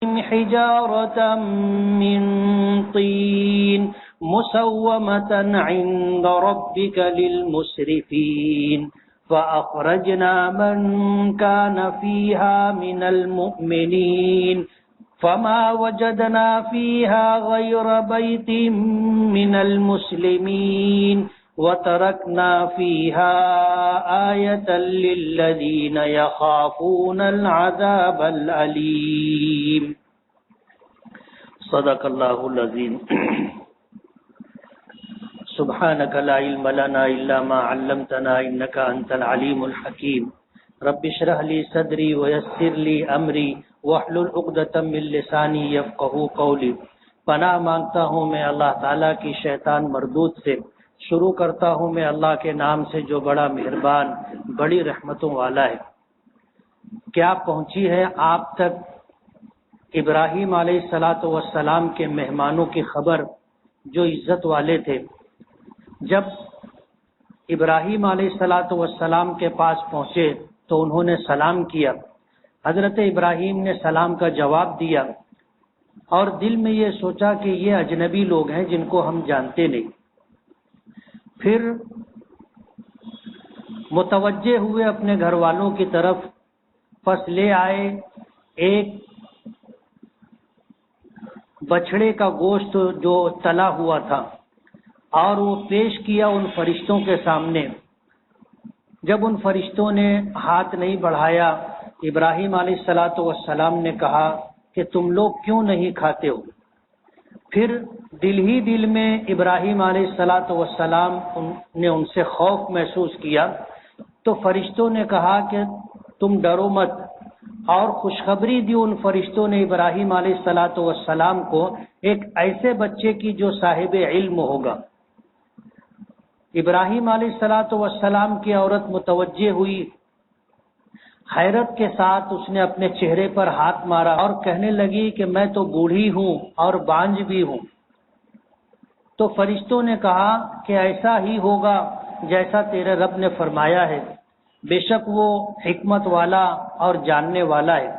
حجارة من طين مسومة عند ربك للمسرفين فأخرجنا من كان فيها من المؤمنين فما وجدنا فيها غير بيت من المسلمين وتركنا فيها آية للذين يخافون العذاب الأليم صدق الله العظيم سبحانك لا علم لنا إلا ما علمتنا إنك أنت العليم الحكيم رب اشرح لي صدري ويسر لي أمري واحلل عقدة من لساني يفقهوا قولي پناہ مانگتا ہوں میں اللہ تعالیٰ کی شیطان مردود سے. شروع کرتا ہوں میں اللہ کے نام سے جو بڑا مہربان بڑی رحمتوں والا ہے. کیا پہنچی ہے آپ تک ابراہیم علیہ السلام کے مہمانوں کی خبر جو عزت والے تھے. جب ابراہیم علیہ السلام کے پاس پہنچے تو انہوں نے سلام کیا. حضرت ابراہیم نے سلام کا جواب دیا اور دل میں یہ سوچا کہ یہ اجنبی لوگ ہیں جن کو ہم جانتے نہیں. پھر متوجہ ہوئے اپنے گھر والوں کی طرف. پس لے آئے ایک بچڑے کا گوشت جو تلا ہوا تھا اور وہ پیش کیا ان فرشتوں کے سامنے. جب ان فرشتوں نے ہاتھ نہیں بڑھایا ابراہیم علیہ السلام نے کہا کہ تم لوگ کیوں نہیں کھاتے ہو. پھر دل ہی دل میں ابراہیم علیہ السلام نے ان سے خوف محسوس کیا تو فرشتوں نے کہا کہ تم ڈرو مت. اور خوشخبری دی ان فرشتوں نے ابراہیم علیہ السلام کو ایک ایسے بچے کی جو صاحب علم ہوگا. ابراہیم علیہ السلام کی عورت متوجہ ہوئی. حیرت کے ساتھ اس نے اپنے چہرے پر ہاتھ مارا اور کہنے لگی کہ میں تو بوڑھی ہوں اور بانجھ بھی ہوں. تو فرشتوں نے کہا کہ ایسا ہی ہوگا جیسا تیرے رب نے فرمایا ہے. بے شک وہ حکمت والا اور جاننے والا ہے.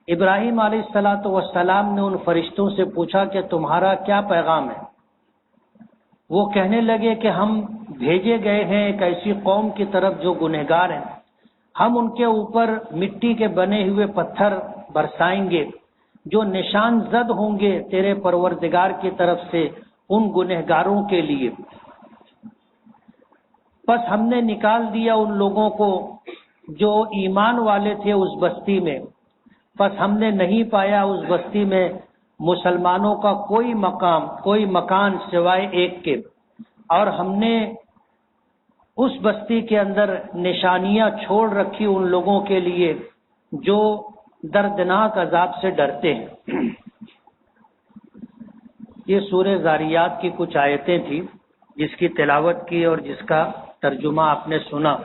ابراہیم علیہ السلام نے ان فرشتوں سے پوچھا کہ تمہارا کیا پیغام ہے. وہ کہنے لگے کہ ہم بھیجے گئے ہیں ایک ایسی قوم کی طرف جو گنہگار ہیں. ہم ان کے اوپر مٹی کے بنے ہوئے پتھر برسائیں گے جو نشان زد ہوں گے تیرے پروردگار کی طرف سے ان گنہگاروں کے لیے. پس ہم نے نکال دیا ان لوگوں کو جو ایمان والے تھے اس بستی میں. پس ہم نے نہیں پایا اس بستی میں مسلمانوں کا کوئی مقام کوئی مکان سوائے ایک کے. اور ہم نے اس بستی کے اندر نشانیاں چھوڑ رکھی ان لوگوں کے لیے جو دردناک عذاب سے ڈرتے ہیں. یہ سورہ ذاریات کی کچھ آیتیں تھیں جس کی تلاوت کی اور جس کا ترجمہ آپ نے سنا.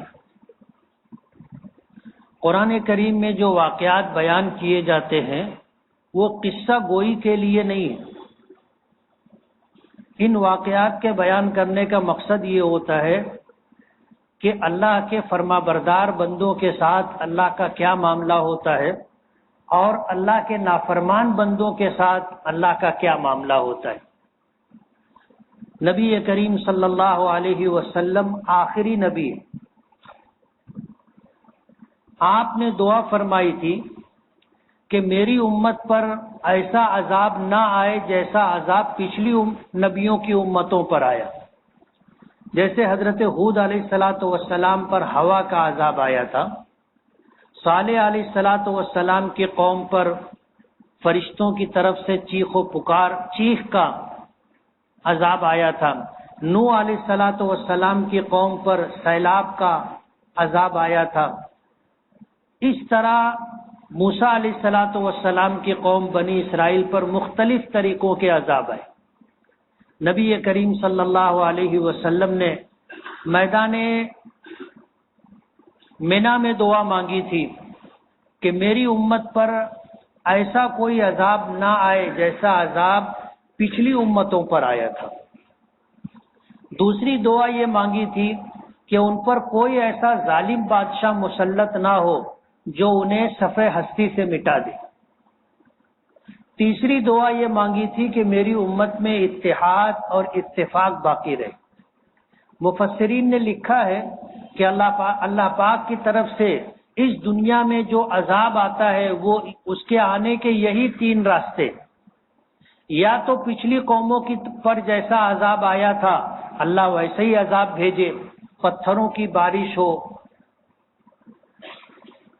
قرآن کریم میں جو واقعات بیان کیے جاتے ہیں وہ قصہ گوئی کے لیے نہیں ہے. ان واقعات کے بیان کرنے کا مقصد یہ ہوتا ہے کہ اللہ کے فرما بردار بندوں کے ساتھ اللہ کا کیا معاملہ ہوتا ہے اور اللہ کے نافرمان بندوں کے ساتھ اللہ کا کیا معاملہ ہوتا ہے. نبی کریم صلی اللہ علیہ وسلم آخری نبی. آپ نے دعا فرمائی تھی کہ میری امت پر ایسا عذاب نہ آئے جیسا عذاب پچھلی نبیوں کی امتوں پر آیا. جیسے حضرت ہود علیہ السلام پر ہوا کا عذاب آیا تھا. صالح علیہ السلام کی قوم پر فرشتوں کی طرف سے چیخ کا عذاب آیا تھا. نوح علیہ السلام کی قوم پر سیلاب کا عذاب آیا تھا. اس طرح موسیٰ علیہ السلام کی قوم بنی اسرائیل پر مختلف طریقوں کے عذاب آئے. نبی کریم صلی اللہ علیہ وسلم نے میدان مینا میں دعا مانگی تھی کہ میری امت پر ایسا کوئی عذاب نہ آئے جیسا عذاب پچھلی امتوں پر آیا تھا. دوسری دعا یہ مانگی تھی کہ ان پر کوئی ایسا ظالم بادشاہ مسلط نہ ہو جو انہیں صفحہ ہستی سے مٹا دے. تیسری دعا یہ مانگی تھی کہ میری امت میں اتحاد اور اتفاق باقی رہے۔ مفسرین نے لکھا ہے کہ اللہ پاک کی طرف سے اس دنیا میں جو عذاب آتا ہے وہ اس کے آنے کے یہی تین راستے، یا تو پچھلی قوموں کی پر جیسا عذاب آیا تھا اللہ ویسے ہی عذاب بھیجے، پتھروں کی بارش ہو،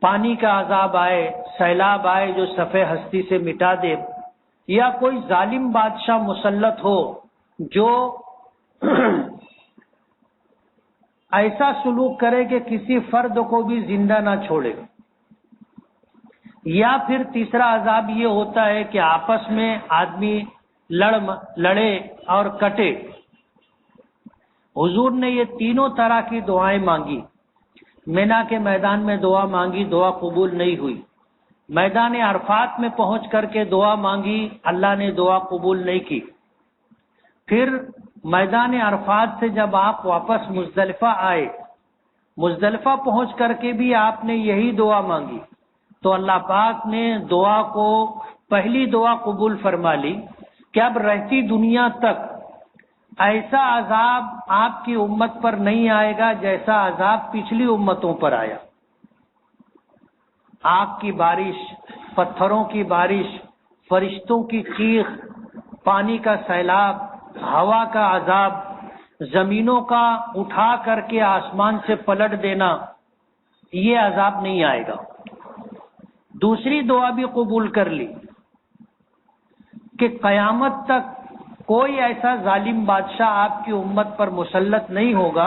پانی کا عذاب آئے، سیلاب آئے جو صفحے ہستی سے مٹا دے، یا کوئی ظالم بادشاہ مسلط ہو جو ایسا سلوک کرے کہ کسی فرد کو بھی زندہ نہ چھوڑے، یا پھر تیسرا عذاب یہ ہوتا ہے کہ آپس میں آدمی لڑے اور کٹے۔ حضور نے یہ تینوں طرح کی دعائیں مانگی۔ مینا کے میدان میں دعا مانگی، دعا قبول نہیں ہوئی۔ میدان عرفات میں پہنچ کر کے دعا مانگی، اللہ نے دعا قبول نہیں کی۔ پھر میدان عرفات سے جب آپ واپس مزدلفہ آئے، مزدلفہ پہنچ کر کے بھی آپ نے یہی دعا مانگی، تو اللہ پاک نے دعا کو پہلی دعا قبول فرما لی کہ اب رہتی دنیا تک ایسا عذاب آپ کی امت پر نہیں آئے گا جیسا عذاب پچھلی امتوں پر آیا۔ آگ کی بارش، پتھروں کی بارش، فرشتوں کی چیخ، پانی کا سیلاب، ہوا کا عذاب، زمینوں کا اٹھا کر کے آسمان سے پلٹ دینا، یہ عذاب نہیں آئے گا۔ دوسری دعا بھی قبول کر لی کہ قیامت تک کوئی ایسا ظالم بادشاہ آپ کی امت پر مسلط نہیں ہوگا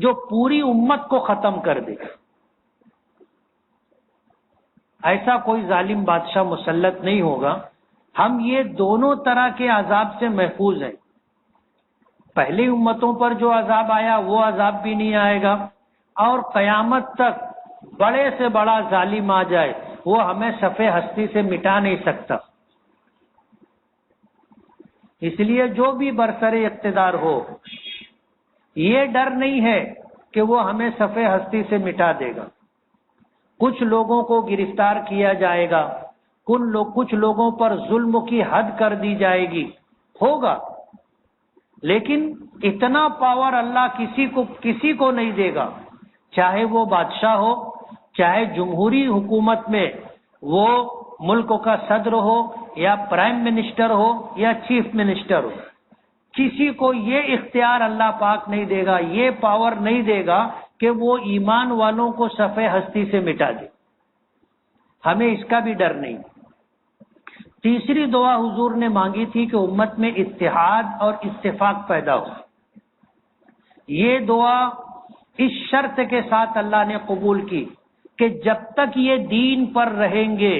جو پوری امت کو ختم کر دے۔ ایسا کوئی ظالم بادشاہ مسلط نہیں ہوگا۔ ہم یہ دونوں طرح کے عذاب سے محفوظ ہیں۔ پہلی امتوں پر جو عذاب آیا وہ عذاب بھی نہیں آئے گا، اور قیامت تک بڑے سے بڑا ظالم آ جائے وہ ہمیں صفحے ہستی سے مٹا نہیں سکتا۔ اس لیے جو بھی برسر اقتدار ہو، یہ ڈر نہیں ہے کہ وہ ہمیں صفحے ہستی سے مٹا دے گا۔ کچھ لوگوں کو گرفتار کیا جائے گا، کچھ لوگوں پر ظلم کی حد کر دی جائے گی، ہوگا، لیکن اتنا پاور اللہ کسی کو نہیں دے گا، چاہے وہ بادشاہ ہو، چاہے جمہوری حکومت میں وہ ملک کا صدر ہو یا پرائم منسٹر ہو یا چیف منسٹر ہو، کسی کو یہ اختیار اللہ پاک نہیں دے گا، یہ پاور نہیں دے گا کہ وہ ایمان والوں کو صفحے ہستی سے مٹا دے۔ ہمیں اس کا بھی ڈر نہیں۔ تیسری دعا حضور نے مانگی تھی کہ امت میں اتحاد اور اتفاق پیدا ہو۔ یہ دعا اس شرط کے ساتھ اللہ نے قبول کی کہ جب تک یہ دین پر رہیں گے،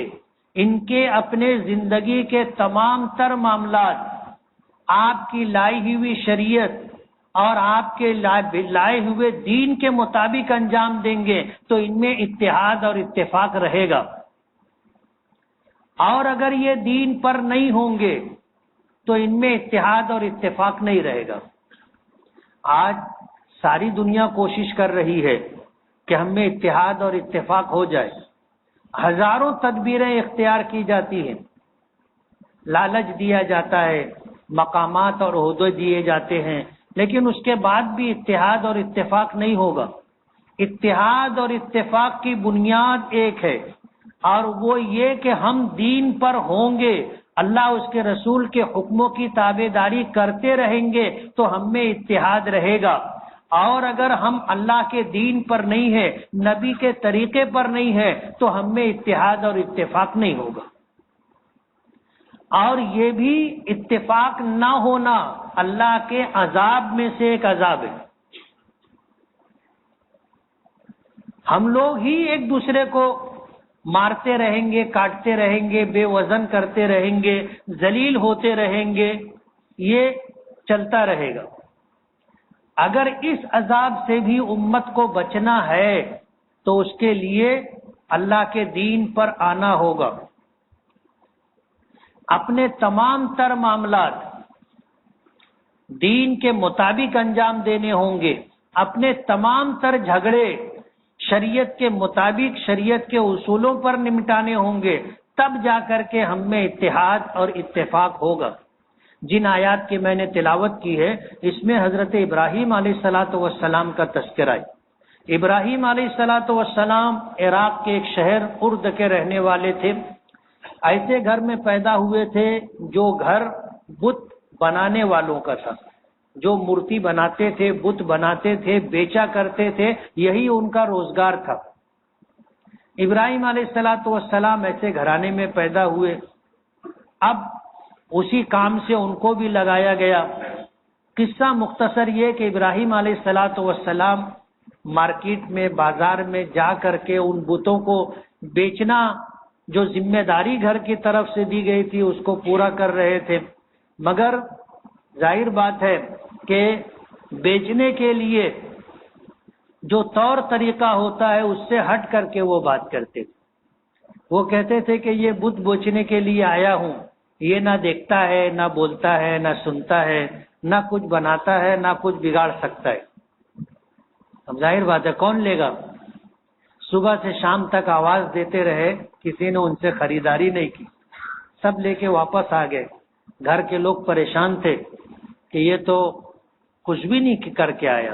ان کے اپنے زندگی کے تمام تر معاملات آپ کی لائی ہوئی شریعت اور آپ کے لائے ہوئے دین کے مطابق انجام دیں گے تو ان میں اتحاد اور اتفاق رہے گا، اور اگر یہ دین پر نہیں ہوں گے تو ان میں اتحاد اور اتفاق نہیں رہے گا۔ آج ساری دنیا کوشش کر رہی ہے کہ ہم میں اتحاد اور اتفاق ہو جائے، ہزاروں تدبیریں اختیار کی جاتی ہیں، لالچ دیا جاتا ہے، مقامات اور عہدے دیے جاتے ہیں، لیکن اس کے بعد بھی اتحاد اور اتفاق نہیں ہوگا۔ اتحاد اور اتفاق کی بنیاد ایک ہے، اور وہ یہ کہ ہم دین پر ہوں گے، اللہ اس کے رسول کے حکموں کی تابع داری کرتے رہیں گے تو ہم میں اتحاد رہے گا، اور اگر ہم اللہ کے دین پر نہیں ہے، نبی کے طریقے پر نہیں ہے تو ہم میں اتحاد اور اتفاق نہیں ہوگا۔ اور یہ بھی اتفاق نہ ہونا اللہ کے عذاب میں سے ایک عذاب ہے۔ ہم لوگ ہی ایک دوسرے کو مارتے رہیں گے، کاٹتے رہیں گے، بے وزن کرتے رہیں گے، ذلیل ہوتے رہیں گے، یہ چلتا رہے گا۔ اگر اس عذاب سے بھی امت کو بچنا ہے تو اس کے لیے اللہ کے دین پر آنا ہوگا، اپنے تمام تر معاملات دین کے مطابق انجام دینے ہوں گے، اپنے تمام تر جھگڑے شریعت کے مطابق، شریعت کے اصولوں پر نمٹانے ہوں گے، تب جا کر کے ہم میں اتحاد اور اتفاق ہوگا۔ جن آیات کی میں نے تلاوت کی ہے اس میں حضرت ابراہیم علیہ الصلوۃ والسلام کا تذکرہ ہے۔ ابراہیم علیہ الصلوۃ والسلام عراق کے ایک شہر قرد کے رہنے والے تھے۔ ایسے گھر میں پیدا ہوئے تھے جو گھر بت بنانے والوں کا تھا، جو مورتی بناتے تھے، بت بناتے تھے، بیچا کرتے تھے، یہی ان کا روزگار تھا۔ ابراہیم علیہ الصلوۃ والسلام ایسے گھرانے میں پیدا ہوئے۔ اب اسی کام سے ان کو بھی لگایا گیا۔ قصہ مختصر یہ کہ ابراہیم علیہ الصلوۃ والسلام مارکیٹ میں، بازار میں جا کر کے ان بتوں کو بیچنا، جو ذمہ داری گھر کی طرف سے دی گئی تھی، اس کو پورا کر رہے تھے، مگر ظاہر بات ہے کہ بیچنے کے لیے جو طور طریقہ ہوتا ہے اس سے ہٹ کر کے وہ بات کرتے تھے۔ وہ کہتے تھے کہ یہ بت بیچنے کے لیے آیا ہوں، یہ نہ دیکھتا ہے، نہ بولتا ہے، نہ سنتا ہے، نہ کچھ بناتا ہے، نہ کچھ بگاڑ سکتا ہے۔ اب ظاہر بات ہے کون لے گا؟ صبح سے شام تک آواز دیتے رہے، کسی نے ان سے خریداری نہیں کی، سب لے کے واپس آ گئے۔ گھر کے لوگ پریشان تھے کہ یہ تو کچھ بھی نہیں کر کے آیا۔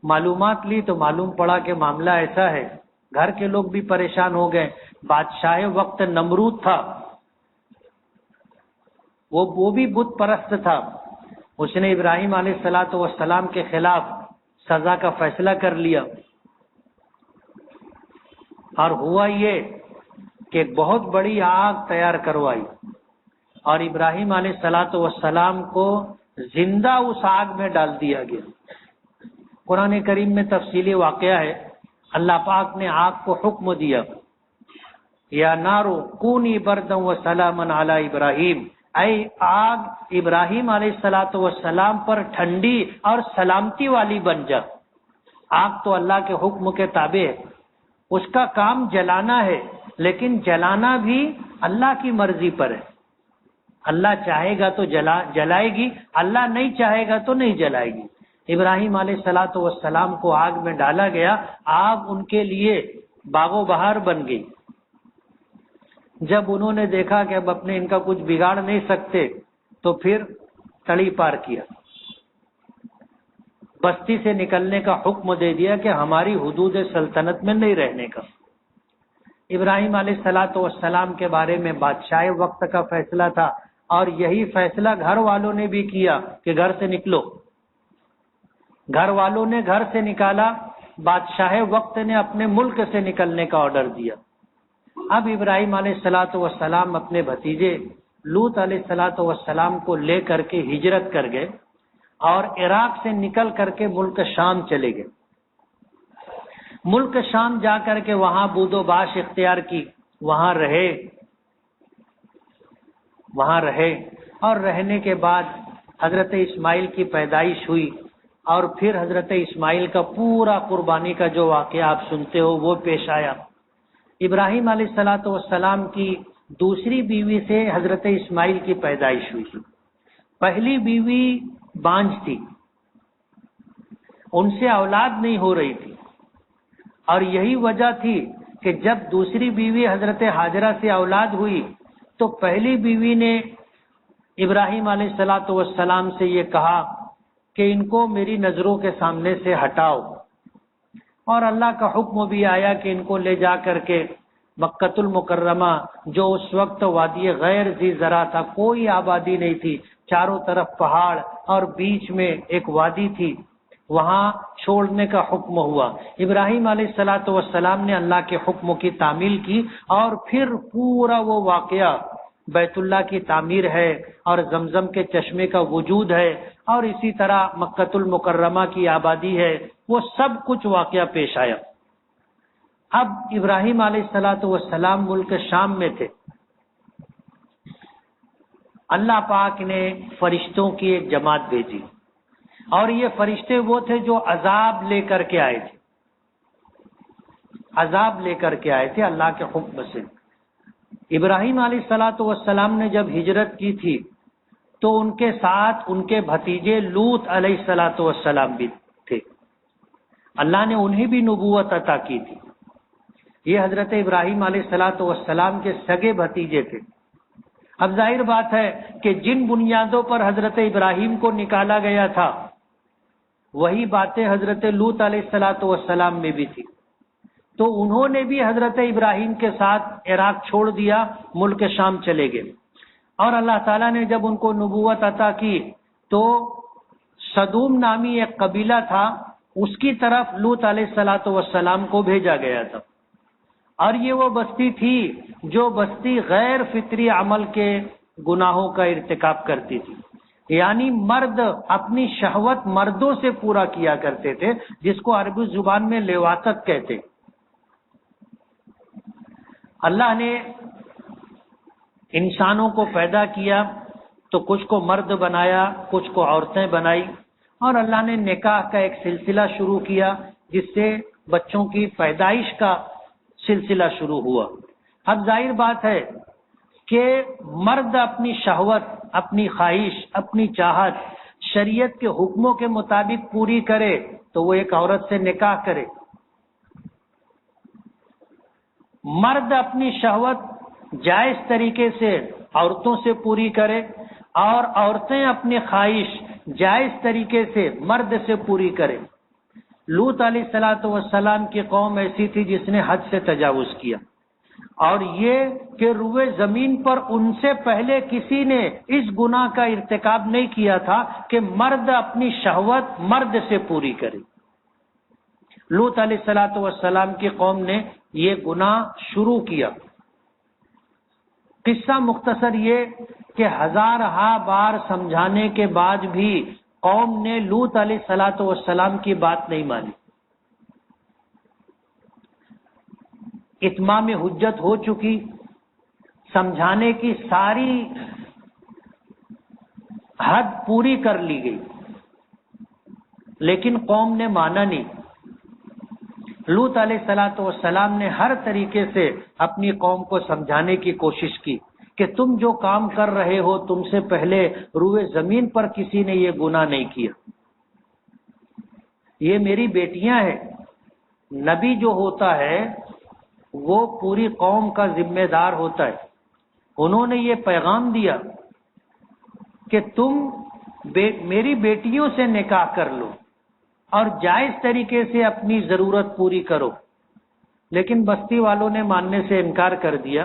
معلومات لی تو معلوم پڑا کہ معاملہ ایسا ہے۔ گھر کے لوگ بھی پریشان ہو گئے۔ بادشاہ وقت نمرود تھا، وہ بھی بت پرست تھا۔ اس نے ابراہیم علیہ الصلوۃ والسلام کے خلاف سزا کا فیصلہ کر لیا، اور ہوا یہ کہ ایک بہت بڑی آگ تیار کروائی اور ابراہیم علیہ الصلوۃ والسلام کو زندہ اس آگ میں ڈال دیا گیا۔ قرآن کریم میں تفصیلی واقعہ ہے۔ اللہ پاک نے آگ کو حکم دیا، یا نارو کونی بردا وسلاما علی ابراہیم، اے آگ ابراہیم علیہ الصلوۃ والسلام پر ٹھنڈی اور سلامتی والی بن جا۔ آگ تو اللہ کے حکم کے تابع ہے، اس کا کام جلانا ہے، لیکن جلانا بھی اللہ کی مرضی پر ہے۔ اللہ چاہے گا تو جلائے گی، اللہ نہیں چاہے گا تو نہیں جلائے گی۔ ابراہیم علیہ الصلوۃ والسلام کو آگ میں ڈالا گیا، آگ ان کے لیے باغ و بہار بن گئی۔ جب انہوں نے دیکھا کہ اب اپنے ان کا کچھ بگاڑ نہیں سکتے تو پھر تڑی پار کیا، بستی سے نکلنے کا حکم دے دیا کہ ہماری حدود سلطنت میں نہیں رہنے کا۔ ابراہیم علیہ الصلوۃ والسلام کے بارے میں بادشاہ وقت کا فیصلہ تھا، اور یہی فیصلہ گھر والوں نے بھی کیا کہ گھر سے نکلو۔ گھر والوں نے گھر سے نکالا، بادشاہ وقت نے اپنے ملک سے نکلنے کا آرڈر دیا۔ اب ابراہیم علیہ الصلوۃ والسلام اپنے بھتیجے لوط علیہ الصلوۃ والسلام کو لے کر کے ہجرت کر گئے اور عراق سے نکل کر کے ملک شام چلے گئے۔ ملک شام جا کر کے وہاں بود و باش اختیار کی، وہاں رہے اور رہنے کے بعد حضرت اسماعیل کی پیدائش ہوئی، اور پھر حضرت اسماعیل کا پورا قربانی کا جو واقعہ آپ سنتے ہو وہ پیش آیا۔ ابراہیم علیہ الصلوۃ والسلام کی دوسری بیوی سے حضرت اسماعیل کی پیدائش ہوئی۔ پہلی بیوی بانجھ تھی، ان سے اولاد نہیں ہو رہی تھی، اور یہی وجہ تھی کہ جب دوسری بیوی حضرت ہاجرہ سے اولاد ہوئی تو پہلی بیوی نے ابراہیم علیہ الصلوۃ والسلام سے یہ کہا کہ ان کو میری نظروں کے سامنے سے ہٹاؤ، اور اللہ کا حکم بھی آیا کہ ان کو لے جا کر کے مکۃ المکرمہ، جو اس وقت وادی غیر ذی زرع تھا، کوئی آبادی نہیں تھی، چاروں طرف پہاڑ اور بیچ میں ایک وادی تھی، وہاں چھوڑنے کا حکم ہوا۔ ابراہیم علیہ الصلوۃ والسلام نے اللہ کے حکم کی تعمیل کی، اور پھر پورا وہ واقعہ بیت اللہ کی تعمیر ہے اور زمزم کے چشمے کا وجود ہے، اور اسی طرح مکۃ المکرمہ کی آبادی ہے، وہ سب کچھ واقعہ پیش آیا۔ اب ابراہیم علیہ الصلوۃ والسلام ملک شام میں تھے۔ اللہ پاک نے فرشتوں کی ایک جماعت بھیجی، اور یہ فرشتے وہ تھے جو عذاب لے کر کے آئے تھے، عذاب لے کر کے آئے تھے اللہ کے حکم سے۔ ابراہیم علیہ الصلوۃ والسلام نے جب ہجرت کی تھی تو ان کے ساتھ ان کے بھتیجے لوط علیہ الصلوۃ والسلام بھی تھے، اللہ نے انہیں بھی نبوت عطا کی تھی۔ یہ حضرت ابراہیم علیہ السلام کے سگے بھتیجے تھے۔ اب ظاہر بات ہے کہ جن بنیادوں پر حضرت ابراہیم کو نکالا گیا تھا وہی باتیں حضرت لوط علیہ السلام میں بھی تھی، تو انہوں نے بھی حضرت ابراہیم کے ساتھ عراق چھوڑ دیا، ملک شام چلے گئے۔ اور اللہ تعالیٰ نے جب ان کو نبوت عطا کی تو صدوم نامی ایک قبیلہ تھا، اس کی طرف لوط علیہ السلام کو بھیجا گیا تھا، اور یہ وہ بستی تھی جو بستی غیر فطری عمل کے گناہوں کا ارتکاب کرتی تھی، یعنی مرد اپنی شہوت مردوں سے پورا کیا کرتے تھے، جس کو عربی زبان میں لواطت کہتے۔ اللہ نے انسانوں کو پیدا کیا تو کچھ کو مرد بنایا، کچھ کو عورتیں بنائی، اور اللہ نے نکاح کا ایک سلسلہ شروع کیا جس سے بچوں کی پیدائش کا سلسلہ شروع ہوا۔ اب ظاہر بات ہے کہ مرد اپنی شہوت، اپنی خواہش، اپنی چاہت شریعت کے حکموں کے مطابق پوری کرے تو وہ ایک عورت سے نکاح کرے، مرد اپنی شہوت جائز طریقے سے عورتوں سے پوری کرے اور عورتیں اپنی خواہش جائز طریقے سے مرد سے پوری کرے۔ لوط علیہ السلام کی قوم ایسی تھی جس نے حد سے تجاوز کیا، اور یہ کہ روئے زمین پر ان سے پہلے کسی نے اس گناہ کا ارتکاب نہیں کیا تھا کہ مرد اپنی شہوت مرد سے پوری کرے۔ لوط علیہ السلام کی قوم نے یہ گناہ شروع کیا۔ قصہ مختصر یہ کہ ہزارہا بار سمجھانے کے بعد بھی قوم نے لوط علیہ السلام کی بات نہیں مانی۔ اتمام حجت ہو چکی، سمجھانے کی ساری حد پوری کر لی گئی، لیکن قوم نے مانا نہیں۔ لوط علیہ السلام نے ہر طریقے سے اپنی قوم کو سمجھانے کی کوشش کی کہ تم جو کام کر رہے ہو تم سے پہلے روئے زمین پر کسی نے یہ گناہ نہیں کیا، یہ میری بیٹیاں ہیں۔ نبی جو ہوتا ہے وہ پوری قوم کا ذمہ دار ہوتا ہے۔ انہوں نے یہ پیغام دیا کہ تم میری بیٹیوں سے نکاح کر لو اور جائز طریقے سے اپنی ضرورت پوری کرو، لیکن بستی والوں نے ماننے سے انکار کر دیا،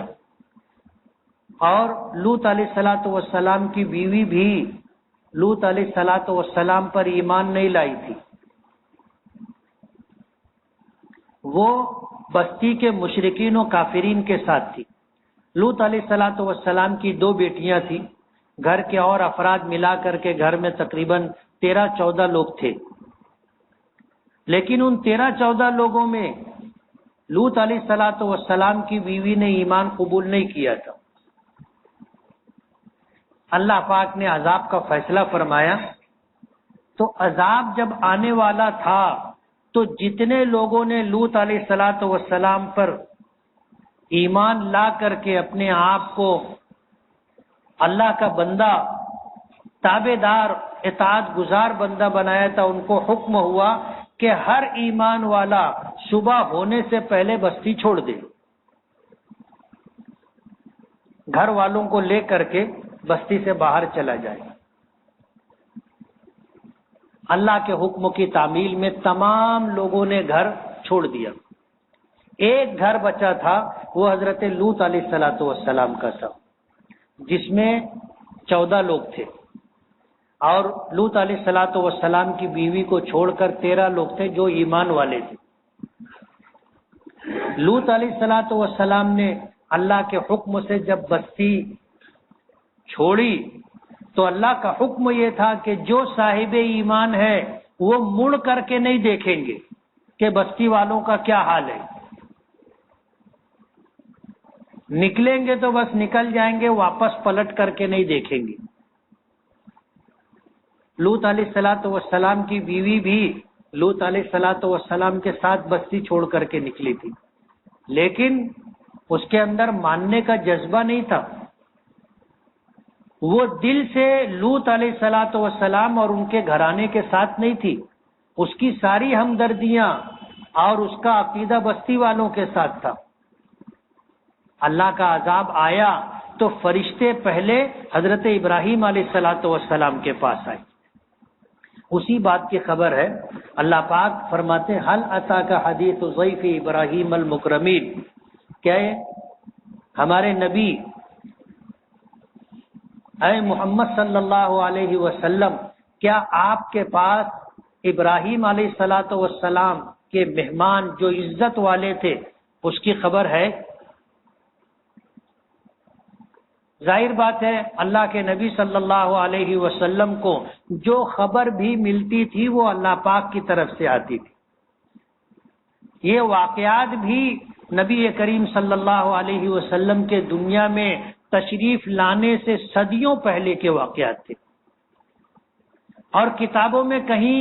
اور لوط علیہ السلام کی بیوی بھی لوط علیہ السلام پر ایمان نہیں لائی تھی۔ وہ بستی کے مشرکین و کافرین کے ساتھ تھی۔ لوط علیہ السلام کی 2 بیٹیاں تھیں، گھر کے اور افراد ملا کر کے گھر میں تقریباً 13-14 لوگ تھے، لیکن ان 13-14 لوگوں میں لوط علیہ السلام کی بیوی نے ایمان قبول نہیں کیا تھا۔ اللہ پاک نے عذاب کا فیصلہ فرمایا، تو عذاب جب آنے والا تھا تو جتنے لوگوں نے لوط علیہ السلام پر ایمان لا کر کے اپنے آپ کو اللہ کا بندہ، تابع دار، اطاعت گزار بندہ بنایا تھا، ان کو حکم ہوا کہ ہر ایمان والا صبح ہونے سے پہلے بستی چھوڑ دے، گھر والوں کو لے کر کے بستی سے باہر چلا جائے۔ اللہ کے حکم کی تعمیل میں تمام لوگوں نے گھر چھوڑ دیا۔ ایک گھر بچا تھا، وہ حضرت لوط علیہ السلام کا تھا، جس میں 14 لوگ تھے، اور لوط علیہ السلام کی بیوی کو چھوڑ کر 13 لوگ تھے جو ایمان والے تھے۔ لوط علیہ السلام نے اللہ کے حکم سے جب بستی چھوڑی تو اللہ کا حکم یہ تھا کہ جو صاحب ایمان ہے وہ مڑ کر کے نہیں دیکھیں گے کہ بستی والوں کا کیا حال ہے، نکلیں گے تو بس نکل جائیں گے، واپس پلٹ کر کے نہیں دیکھیں گے۔ لوط علیہ السلام کی بیوی بھی لوط علیہ السلام کے ساتھ بستی چھوڑ کر کے نکلی تھی، لیکن اس کے اندر ماننے کا جذبہ نہیں تھا۔ وہ دل سے لوط علیہ السلام اور ان کے گھرانے کے ساتھ نہیں تھی، اس کی ساری ہمدردیاں اور اس کا عقیدہ بستی والوں کے ساتھ تھا۔ اللہ کا عذاب آیا تو فرشتے پہلے حضرت ابراہیم علیہ الصلوۃ والسلام کے پاس آئے. اسی بات کی خبر ہے. اللہ پاک فرماتے ہیں حل اتاک حدیث ضیف ابراہیم المکرمین، کہ ہمارے نبی اے محمد صلی اللہ علیہ وسلم، کیا آپ کے پاس ابراہیم علیہ الصلوۃ والسلام کے مہمان جو عزت والے تھے اس کی خبر ہے؟ ظاہر بات ہے اللہ کے نبی صلی اللہ علیہ وسلم کو جو خبر بھی ملتی تھی وہ اللہ پاک کی طرف سے آتی تھی. یہ واقعات بھی نبی کریم صلی اللہ علیہ وسلم کے دنیا میں تشریف لانے سے صدیوں پہلے کے واقعات تھے، اور کتابوں میں کہیں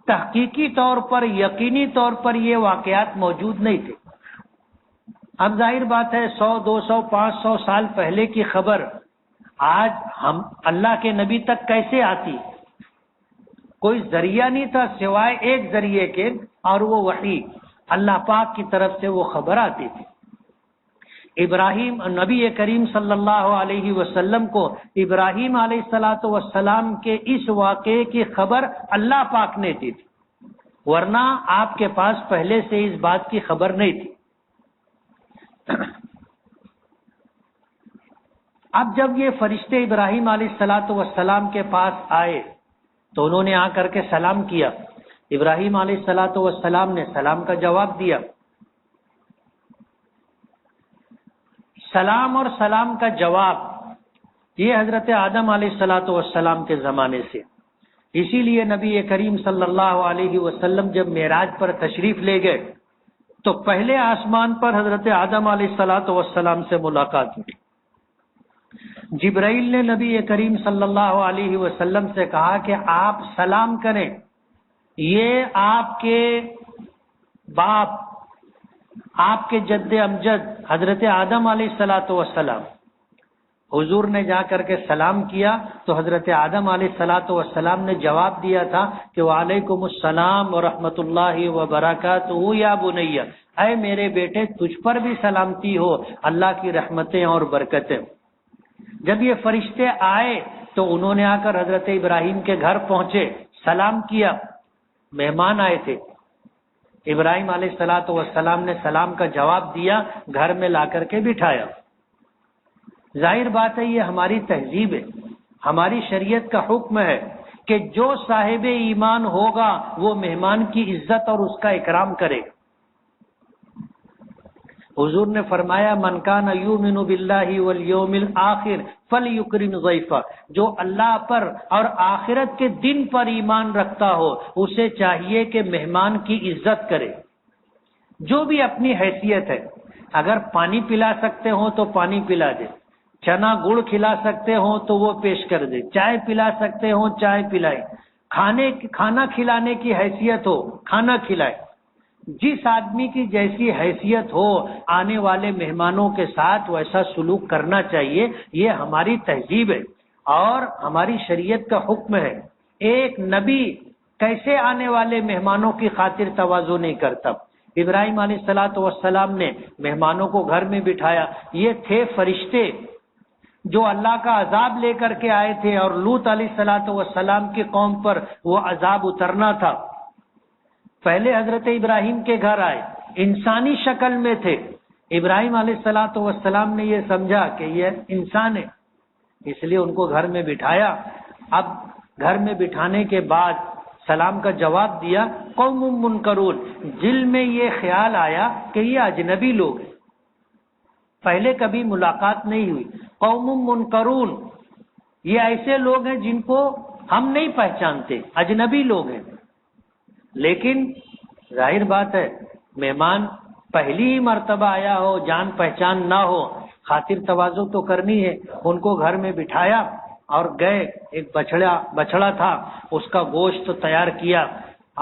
تحقیقی طور پر یقینی طور پر یہ واقعات موجود نہیں تھے. اب ظاہر بات ہے 100 200 500 سال پہلے کی خبر آج ہم اللہ کے نبی تک کیسے آتی؟ کوئی ذریعہ نہیں تھا سوائے ایک ذریعے کے، اور وہ وحی اللہ پاک کی طرف سے وہ خبر آتی تھی. ابراہیم نبی کریم صلی اللہ علیہ وسلم کو ابراہیم علیہ الصلوۃ والسلام کے اس واقعے کی خبر اللہ پاک نے دی تھی، ورنہ آپ کے پاس پہلے سے اس بات کی خبر نہیں تھی. اب جب یہ فرشتے ابراہیم علیہ الصلوۃ والسلام کے پاس آئے تو انہوں نے آ کر کے سلام کیا. ابراہیم علیہ الصلوۃ والسلام نے سلام کا جواب دیا. سلام اور سلام کا جواب یہ حضرت آدم علیہ الصلوۃ والسلام کے زمانے سے. اسی لیے نبی کریم صلی اللہ علیہ وسلم جب معراج پر تشریف لے گئے تو پہلے آسمان پر حضرت آدم علیہ الصلوۃ والسلام سے ملاقات ہوئی. جبرائیل نے نبی کریم صلی اللہ علیہ وسلم سے کہا کہ آپ سلام کریں، یہ آپ کے باپ، آپ کے جد امجد حضرت آدم علیہ الصلوۃ والسلام. حضور نے جا کر کے سلام کیا تو حضرت آدم علیہ الصلوۃ والسلام نے جواب دیا تھا کہ وعلیکم السلام ورحمۃ اللہ وبرکاتہ یا بنی، اے میرے بیٹے تجھ پر بھی سلامتی ہو، اللہ کی رحمتیں اور برکتیں. جب یہ فرشتے آئے تو انہوں نے آ کر حضرت ابراہیم کے گھر پہنچے، سلام کیا. مہمان آئے تھے، ابراہیم علیہ الصلوۃ والسلام نے سلام کا جواب دیا، گھر میں لا کر کے بٹھایا. ظاہر بات ہے یہ ہماری تہذیب ہے، ہماری شریعت کا حکم ہے کہ جو صاحب ایمان ہوگا وہ مہمان کی عزت اور اس کا اکرام کرے. حضور نے فرمایا من کان یؤمن باللہ والیوم الآخر فلیکرم ضیفہ، جو اللہ پر اور آخرت کے دن پر ایمان رکھتا ہو اسے چاہیے کہ مہمان کی عزت کرے، جو بھی اپنی حیثیت ہے. اگر پانی پلا سکتے ہوں تو پانی پلا دے، چنا گڑ کھلا سکتے ہوں تو وہ پیش کر دے، چائے پلا سکتے ہوں چائے پلائے، کھانا کھلانے کی حیثیت ہو کھانا کھلائے. جس آدمی کی جیسی حیثیت ہو آنے والے مہمانوں کے ساتھ ویسا سلوک کرنا چاہیے. یہ ہماری تہذیب ہے اور ہماری شریعت کا حکم ہے. ایک نبی کیسے آنے والے مہمانوں کی خاطر تواضع نہیں کرتا؟ ابراہیم علیہ الصلوۃ والسلام نے مہمانوں کو گھر میں بٹھایا. یہ تھے فرشتے جو اللہ کا عذاب لے کر کے آئے تھے، اور لوط علیہ الصلوۃ والسلام کی قوم پر وہ عذاب اترنا تھا. پہلے حضرت ابراہیم کے گھر آئے، انسانی شکل میں تھے. ابراہیم علیہ الصلوۃ والسلام نے یہ سمجھا کہ یہ انسان ہے، اس لیے ان کو گھر میں بٹھایا. اب گھر میں بٹھانے کے بعد سلام کا جواب دیا. قوم منکرون، دل میں یہ خیال آیا کہ یہ اجنبی لوگ ہیں، پہلے کبھی ملاقات نہیں ہوئی. قوم منکرون، یہ ایسے لوگ ہیں جن کو ہم نہیں پہچانتے، اجنبی لوگ ہیں. لیکن ظاہر بات ہے مہمان پہلی ہی مرتبہ آیا ہو، جان پہچان نہ ہو، خاطر تواضع تو کرنی ہے. ان کو گھر میں بٹھایا اور گئے. ایک بچڑا تھا، اس کا گوشت تیار کیا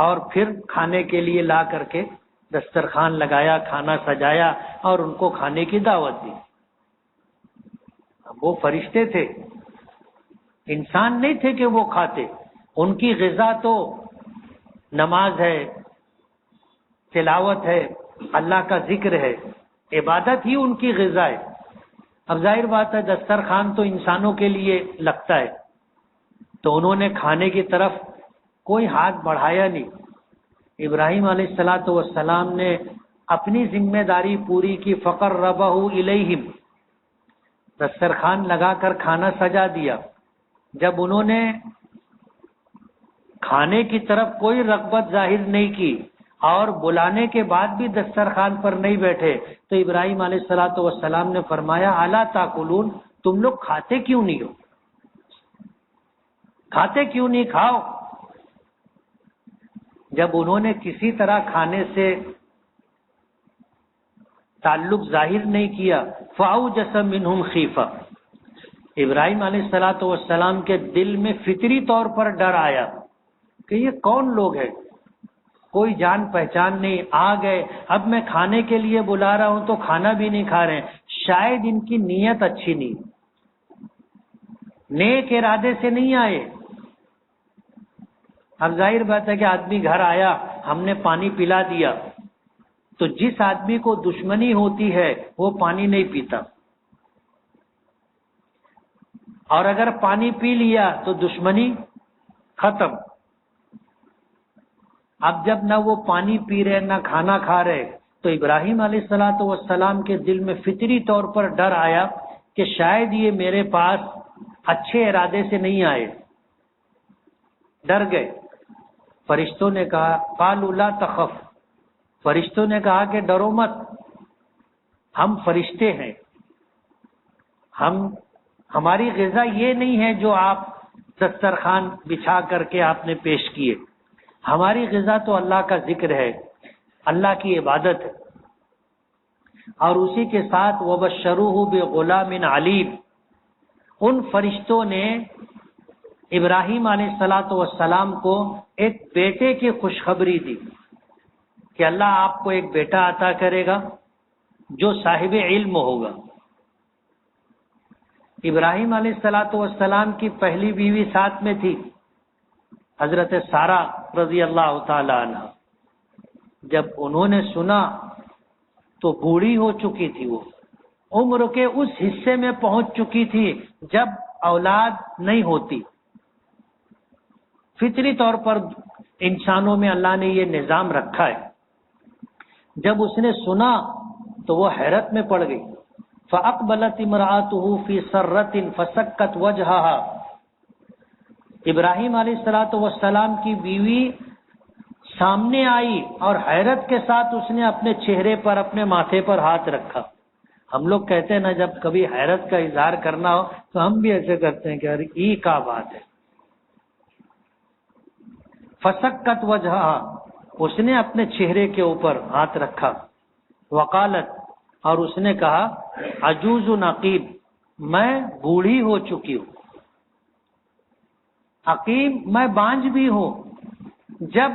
اور پھر کھانے کے لیے لا کر کے دسترخوان لگایا، کھانا سجایا اور ان کو کھانے کی دعوت دی. وہ فرشتے تھے، انسان نہیں تھے کہ وہ کھاتے. ان کی غذا تو نماز ہے، تلاوت ہے، اللہ کا ذکر ہے. عبادت ہی ان کی غذا ہے۔ اب ظاہر بات ہے دسترخوان تو انسانوں کے لیے لگتا ہے، تو انہوں نے کھانے کی طرف کوئی ہاتھ بڑھایا نہیں۔ ابراہیم علیہ السلام نے اپنی ذمہ داری پوری کی، فقربہ الیہم، دسترخوان لگا کر کھانا سجا دیا۔ جب انہوں نے کھانے کی طرف کوئی رغبت ظاہر نہیں کی اور بلانے کے بعد بھی دسترخوان پر نہیں بیٹھے، تو ابراہیم علیہ السلام نے فرمایا الا تاکلون، تم لوگ کھاتے کیوں نہیں ہو؟ کھاتے کیوں نہیں؟ کھاؤ۔ جب انہوں نے کسی طرح کھانے سے تعلق ظاہر نہیں کیا، فاوجس منہم خیفہ، ابراہیم علیہ السلام کے دل میں فطری طور پر ڈر آیا کہ یہ کون لوگ ہیں، کوئی جان پہچان نہیں، آ گئے، اب میں کھانے کے لیے بلا رہا ہوں تو کھانا بھی نہیں کھا رہے ہیں، شاید ان کی نیت اچھی نہیں، نیک ارادے سے نہیں آئے۔ اب ظاہر بات ہے کہ آدمی گھر آیا، ہم نے پانی پلا دیا، تو جس آدمی کو دشمنی ہوتی ہے وہ پانی نہیں پیتا، اور اگر پانی پی لیا تو دشمنی ختم۔ اب جب نہ وہ پانی پی رہے نہ کھانا کھا رہے، تو ابراہیم علیہ السلام کے دل میں فطری طور پر ڈر آیا کہ شاید یہ میرے پاس اچھے ارادے سے نہیں آئے، ڈر گئے۔ فرشتوں نے کہا قالوا لا تخف، فرشتوں نے کہا کہ ڈرو مت، ہم فرشتے ہیں، ہماری غذا یہ نہیں ہے جو آپ دسترخوان بچھا کر کے آپ نے پیش کیے، ہماری غذا تو اللہ کا ذکر ہے، اللہ کی عبادت ہے۔ اور اسی کے ساتھ وبشروہ بغلام علیم، ان فرشتوں نے ابراہیم علیہ السلام کو ایک بیٹے کی خوشخبری دی کہ اللہ آپ کو ایک بیٹا عطا کرے گا جو صاحب علم ہوگا۔ ابراہیم علیہ السلام کی پہلی بیوی ساتھ میں تھی، حضرت سارہ رضی اللہ تعالی عنہ۔ جب انہوں نے سنا تو بوڑھی ہو چکی تھی، وہ عمر کے اس حصے میں پہنچ چکی تھی جب اولاد نہیں ہوتی۔ فطری طور پر انسانوں میں اللہ نے یہ نظام رکھا ہے۔ جب اس نے سنا تو وہ حیرت میں پڑ گئی۔ فَأَقْبَلَتِ امْرَأَتُهُ فِي سَرَّةٍ فَسَكَّتْ وَجْهَهَا، ابراہیم علیہ السلام کی بیوی سامنے آئی اور حیرت کے ساتھ اس نے اپنے چہرے پر، اپنے ماتھے پر ہاتھ رکھا۔ ہم لوگ کہتے ہیں نا جب کبھی حیرت کا اظہار کرنا ہو تو ہم بھی ایسے کرتے ہیں کہ ارے یہ کیا بات ہے۔ فسکت وجہا، اس نے اپنے چہرے کے اوپر ہاتھ رکھا۔ وقالت، اور اس نے کہا عجوز عقیم، میں بوڑھی ہو چکی ہوں، عقیم میں بانجھ بھی ہوں، جب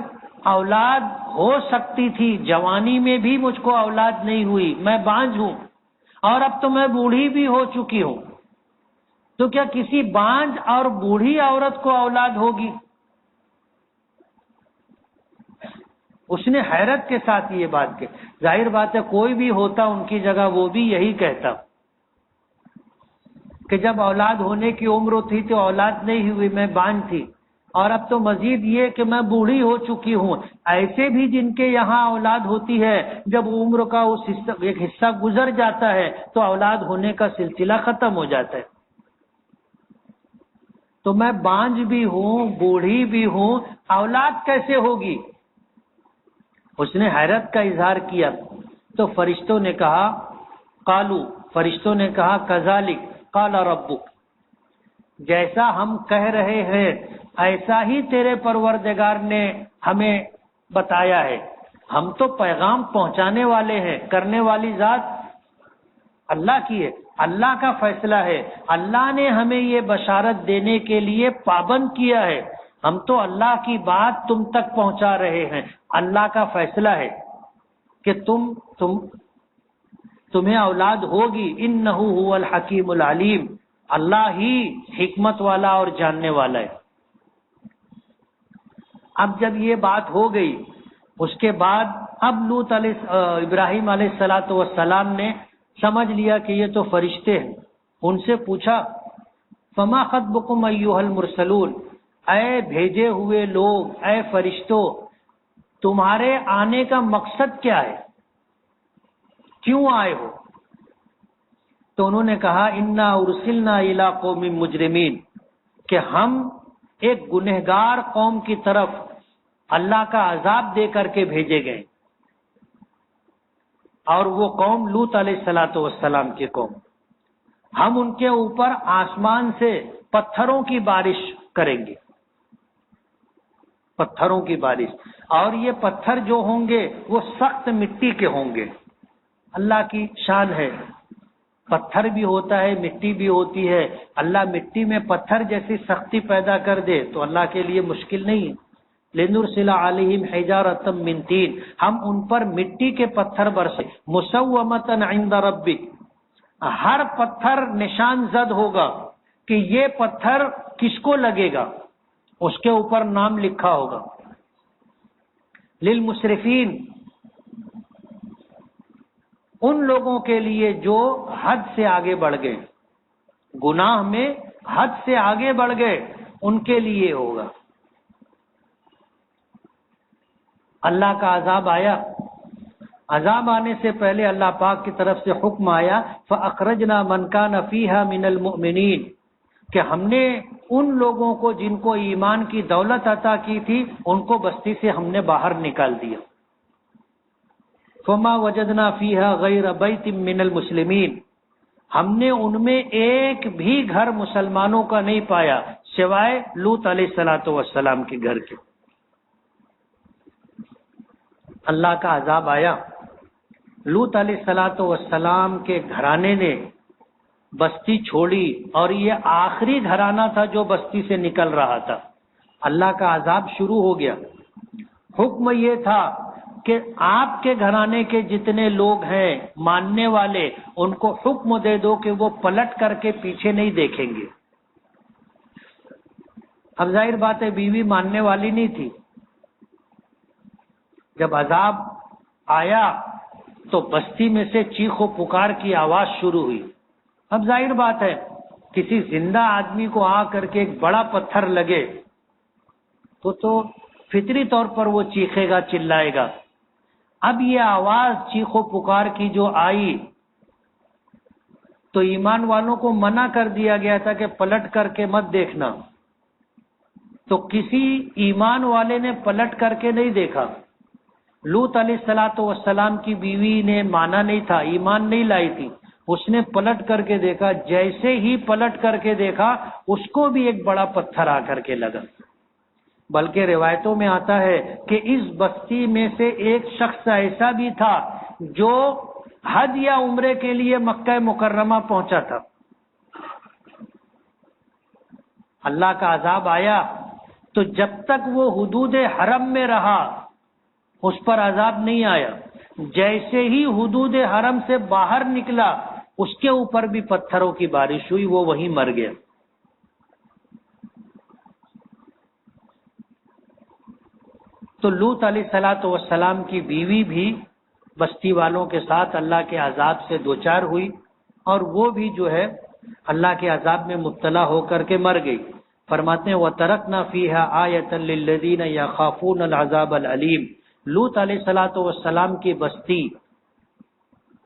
اولاد ہو سکتی تھی جوانی میں بھی مجھ کو اولاد نہیں ہوئی، میں بانجھ ہوں، اور اب تو میں بوڑھی بھی ہو چکی ہوں، تو کیا کسی بانجھ اور بوڑھی عورت کو اولاد ہوگی؟ اس نے حیرت کے ساتھ یہ بات کی۔ ظاہر بات ہے کوئی بھی ہوتا ان کی جگہ وہ بھی یہی کہتا کہ جب اولاد ہونے کی عمر تھی تو اولاد نہیں ہوئی، میں بانجھ تھی، اور اب تو مزید یہ کہ میں بوڑھی ہو چکی ہوں۔ ایسے بھی جن کے یہاں اولاد ہوتی ہے جب عمر کا ایک حصہ گزر جاتا ہے تو اولاد ہونے کا سلسلہ ختم ہو جاتا ہے، تو میں بانجھ بھی ہوں، بوڑھی بھی ہوں، اولاد کیسے ہوگی؟ اس نے حیرت کا اظہار کیا تو فرشتوں نے کہا قالو، فرشتوں نے کہا کذالک قال ربک، جیسا ہم کہہ رہے ہیں ایسا ہی تیرے پروردگار نے ہمیں بتایا ہے، ہم تو پیغام پہنچانے والے ہیں، کرنے والی ذات اللہ کی ہے، اللہ کا فیصلہ ہے، اللہ نے ہمیں یہ بشارت دینے کے لیے پابند کیا ہے، ہم تو اللہ کی بات تم تک پہنچا رہے ہیں، اللہ کا فیصلہ ہے کہ تمہیں اولاد ہوگی، انہ هو الحکیم العلیم، اللہ ہی حکمت والا اور جاننے والا ہے۔ اب جب یہ بات ہو گئی اس کے بعد اب ابراہیم علیہ السلام نے سمجھ لیا کہ یہ تو فرشتے ہیں. ان سے پوچھا فما خطبکم ایھا المرسلون، اے بھیجے ہوئے لوگ، اے فرشتوں، تمہارے آنے کا مقصد کیا ہے، کیوں آئے ہو؟ تو انہوں نے کہا انا ارسلنا الی قوم مجرمین، کہ ہم ایک گنہگار قوم کی طرف اللہ کا عذاب دے کر کے بھیجے گئے، اور وہ قوم لوط علیہ السلام کی قوم. ہم ان کے اوپر آسمان سے پتھروں کی بارش کریں گے، پتھروں کی بارش، اور یہ پتھر جو ہوں گے وہ سخت مٹی کے ہوں گے. اللہ کی شان ہے، پتھر بھی ہوتا ہے، مٹی بھی ہوتی ہے. اللہ مٹی میں پتھر جیسی سختی پیدا کر دے تو اللہ کے لیے مشکل نہیں ہے. لنرسل علیہم حجارۃ من طین، ہم ان پر مٹی کے پتھر برسے، مسومۃ عند ربک، ہر پتھر نشان زد ہوگا کہ یہ پتھر کس کو لگے گا، اس کے اوپر نام لکھا ہوگا. للمسرفین، ان لوگوں کے لیے جو حد سے آگے بڑھ گئے، گناہ میں حد سے آگے بڑھ گئے، ان کے لیے ہوگا. اللہ کا عذاب آیا. عذاب آنے سے پہلے اللہ پاک کی طرف سے حکم آیا فَأَخْرَجْنَا مَنْ كَانَ فِيهَا مِنَ الْمُؤْمِنِينَ، کہ ہم نے ان لوگوں کو جن کو ایمان کی دولت عطا کی تھی ان کو بستی سے ہم نے باہر نکال دیا. فَمَا وَجَدْنَا فِيهَا غَيْرَ بَيْتٍ مِّنَ الْمُسْلِمِينَ، ہم نے ان میں ایک بھی گھر مسلمانوں کا نہیں پایا سوائے لوط علیہ السلام کے گھر کے. اللہ کا عذاب آیا. لوط علیہ السلام کے گھرانے نے بستی چھوڑی، اور یہ آخری گھرانہ تھا جو بستی سے نکل رہا تھا. اللہ کا عذاب شروع ہو گیا. حکم یہ تھا کہ آپ کے گھرانے کے جتنے لوگ ہیں ماننے والے، ان کو حکم دے دو کہ وہ پلٹ کر کے پیچھے نہیں دیکھیں گے. اب ظاہر بات ہے بیوی ماننے والی نہیں تھی. جب عذاب آیا تو بستی میں سے چیخ و پکار کی آواز شروع ہوئی. اب ظاہر بات ہے کسی زندہ آدمی کو آ کر کے ایک بڑا پتھر لگے تو فطری طور پر وہ چیخے گا، چلائے گا. اب یہ آواز چیخ و پکار کی جو آئی تو ایمان والوں کو منع کر دیا گیا تھا کہ پلٹ کر کے مت دیکھنا. تو کسی ایمان والے نے پلٹ کر کے نہیں دیکھا. لوط علیہ السلام کی بیوی نے مانا نہیں تھا، ایمان نہیں لائی تھی. اس نے پلٹ کر کے دیکھا، جیسے ہی پلٹ کر کے دیکھا اس کو بھی ایک بڑا پتھر آ کر کے لگا. بلکہ روایتوں میں آتا ہے کہ اس بستی میں سے ایک شخص ایسا بھی تھا جو حج یا عمرے کے لیے مکہ مکرمہ پہنچا تھا. اللہ کا عذاب آیا تو جب تک وہ حدود حرم میں رہا اس پر عذاب نہیں آیا. جیسے ہی حدود حرم سے باہر نکلا اس کے اوپر بھی پتھروں کی بارش ہوئی، وہ وہیں مر گیا. تو لوط علیہ السلام کی بیوی بھی بستی والوں کے ساتھ اللہ کے عذاب سے دوچار ہوئی، اور وہ بھی جو ہے اللہ کے عذاب میں مبتلا ہو کر کے مر گئی. فرماتے ہیں وَتَرَكْنَا فِيهَا آيَةً لِلَّذِينَ يَخَافُونَ الْعَذَابَ الْعَلِيمَ. لوط علیہ السلام کی بستی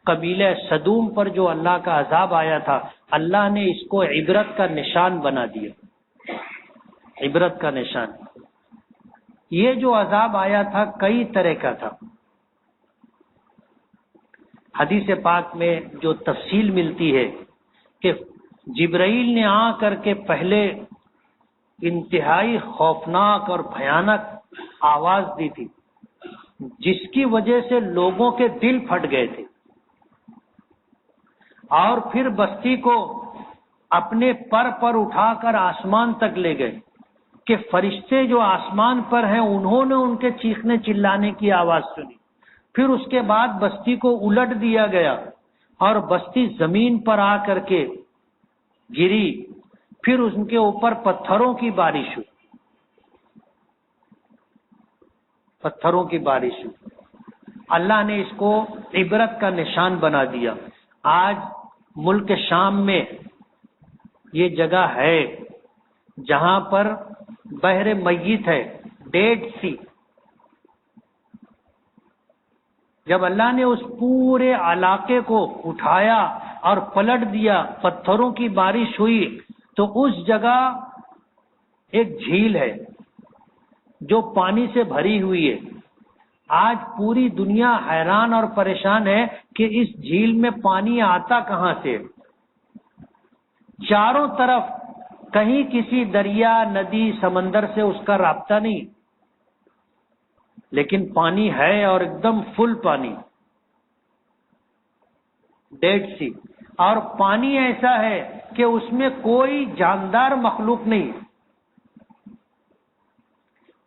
قبیلہ سدوم پر جو اللہ کا عذاب آیا تھا، اللہ نے اس کو عبرت کا نشان بنا دیا. عبرت کا نشان. یہ جو عذاب آیا تھا کئی طرح کا تھا. حدیث پاک میں جو تفصیل ملتی ہے کہ جبرائیل نے آ کر کے پہلے انتہائی خوفناک اور بھیانک آواز دی تھی جس کی وجہ سے لوگوں کے دل پھٹ گئے تھے، اور پھر بستی کو اپنے پر اٹھا کر آسمان تک لے گئے کہ فرشتے جو آسمان پر ہیں انہوں نے ان کے چیخنے چلانے کی آواز سنی. پھر اس کے بعد بستی کو الٹ دیا گیا اور بستی زمین پر آ کر کے گری. پھر ان کے اوپر پتھروں کی بارش ہوئی. پتھروں کی بارش ہوئی. اللہ نے اس کو عبرت کا نشان بنا دیا. آج ملک شام میں یہ جگہ ہے جہاں پر بحر میت ہے، ڈیڈ سی. جب اللہ نے اس پورے علاقے کو اٹھایا اور پلٹ دیا، پتھروں کی بارش ہوئی، تو اس جگہ ایک جھیل ہے جو پانی سے بھری ہوئی ہے. آج پوری دنیا حیران اور پریشان ہے کہ اس جھیل میں پانی آتا کہاں سے. چاروں طرف کہیں کسی دریا، ندی، سمندر سے اس کا رابطہ نہیں، لیکن پانی ہے اور ایک دم فل پانی، ڈیڈ سی. اور پانی ایسا ہے کہ اس میں کوئی جاندار مخلوق نہیں.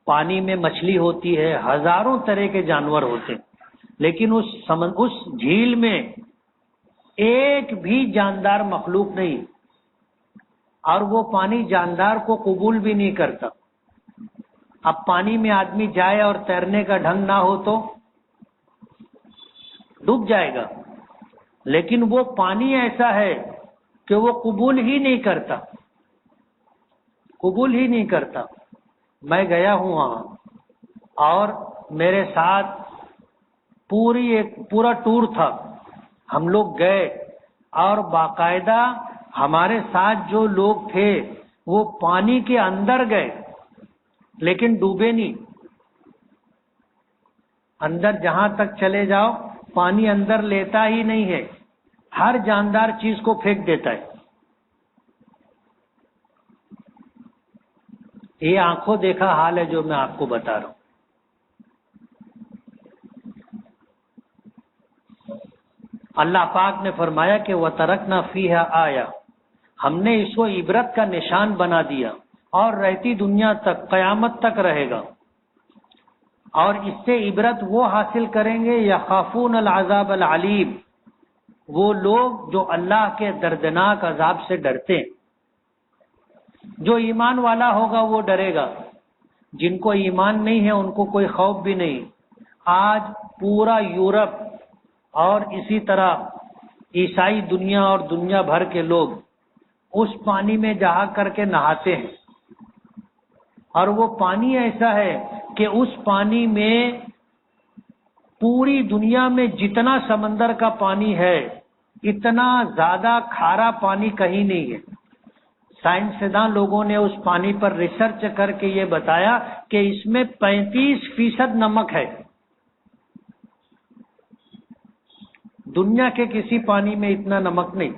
پانی میں مچھلی ہوتی ہے، ہزاروں طرح کے جانور ہوتے ہیں، لیکن اس جھیل میں ایک بھی جاندار مخلوق نہیں. اور وہ پانی جاندار کو قبول بھی نہیں کرتا. اب پانی میں آدمی جائے اور تیرنے کا ڈھنگ نہ ہو تو ڈوب جائے گا، لیکن وہ پانی ایسا ہے کہ وہ قبول ہی نہیں کرتا، قبول ہی نہیں کرتا. میں گیا ہوں وہاں اور میرے ساتھ پورا ٹور تھا. ہم لوگ گئے اور باقاعدہ ہمارے ساتھ جو لوگ تھے وہ پانی کے اندر گئے لیکن ڈوبے نہیں. اندر جہاں تک چلے جاؤ پانی اندر لیتا ہی نہیں ہے، ہر جاندار چیز کو پھینک دیتا ہے. یہ آنکھوں دیکھا حال ہے جو میں آپ کو بتا رہا ہوں. اللہ پاک نے فرمایا کہ وَتَرَكْنَا فِيهَا آیا، ہم نے اس کو عبرت کا نشان بنا دیا اور رہتی دنیا تک، قیامت تک رہے گا. اور اس سے عبرت وہ حاصل کریں گے یخافون العذاب العلیم، وہ لوگ جو اللہ کے دردناک عذاب سے ڈرتے ہیں. جو ایمان والا ہوگا وہ ڈرے گا، جن کو ایمان نہیں ہے ان کو کوئی خوف بھی نہیں. آج پورا یورپ اور اسی طرح عیسائی دنیا اور دنیا بھر کے لوگ اس پانی میں جا کر کے نہاتے ہیں، اور وہ پانی ایسا ہے کہ اس پانی میں پوری دنیا میں جتنا سمندر کا پانی ہے اتنا زیادہ کھارا پانی کہیں نہیں ہے. سائنسداں لوگوں نے اس پانی پر ریسرچ کر کے یہ بتایا کہ اس میں 35% نمک ہے. دنیا کے کسی پانی میں اتنا نمک نہیں،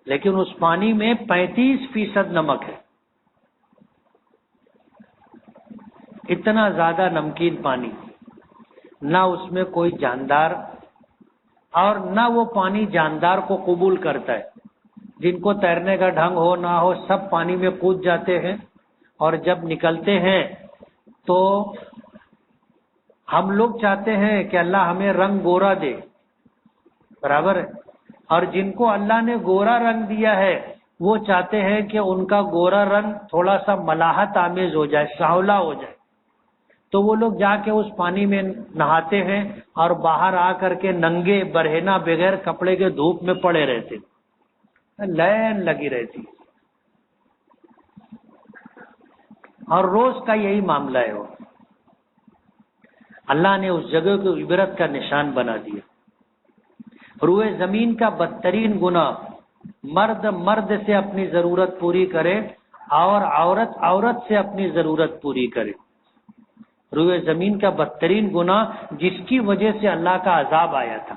لیکن اس پانی میں 35% نمک ہے. اتنا زیادہ نمکین پانی، نہ اس میں کوئی جاندار، اور نہ وہ پانی جاندار کو قبول کرتا ہے. جن کو تیرنے کا ڈھنگ ہو نہ ہو سب پانی میں کود جاتے ہیں، اور جب نکلتے ہیں تو ہم لوگ چاہتے ہیں کہ اللہ ہمیں رنگ گورا دے، برابر ہے. اور جن کو اللہ نے گورا رنگ دیا ہے وہ چاہتے ہیں کہ ان کا گورا رنگ تھوڑا سا ملاحت آمیز ہو جائے، سانولا ہو جائے. تو وہ لوگ جا کے اس پانی میں نہاتے ہیں اور باہر آ کر کے ننگے برہنہ بغیر کپڑے کے دھوپ میں پڑے رہتے، لائن لگی رہتی. اور روز کا یہی معاملہ ہے. وہ اللہ نے اس جگہ کو عبرت کا نشان بنا دیا. روئے زمین کا بدترین گناہ مرد سے اپنی ضرورت پوری کرے اور عورت سے اپنی ضرورت پوری کرے. روئے زمین کا بدترین گناہ جس کی وجہ سے اللہ کا عذاب آیا تھا.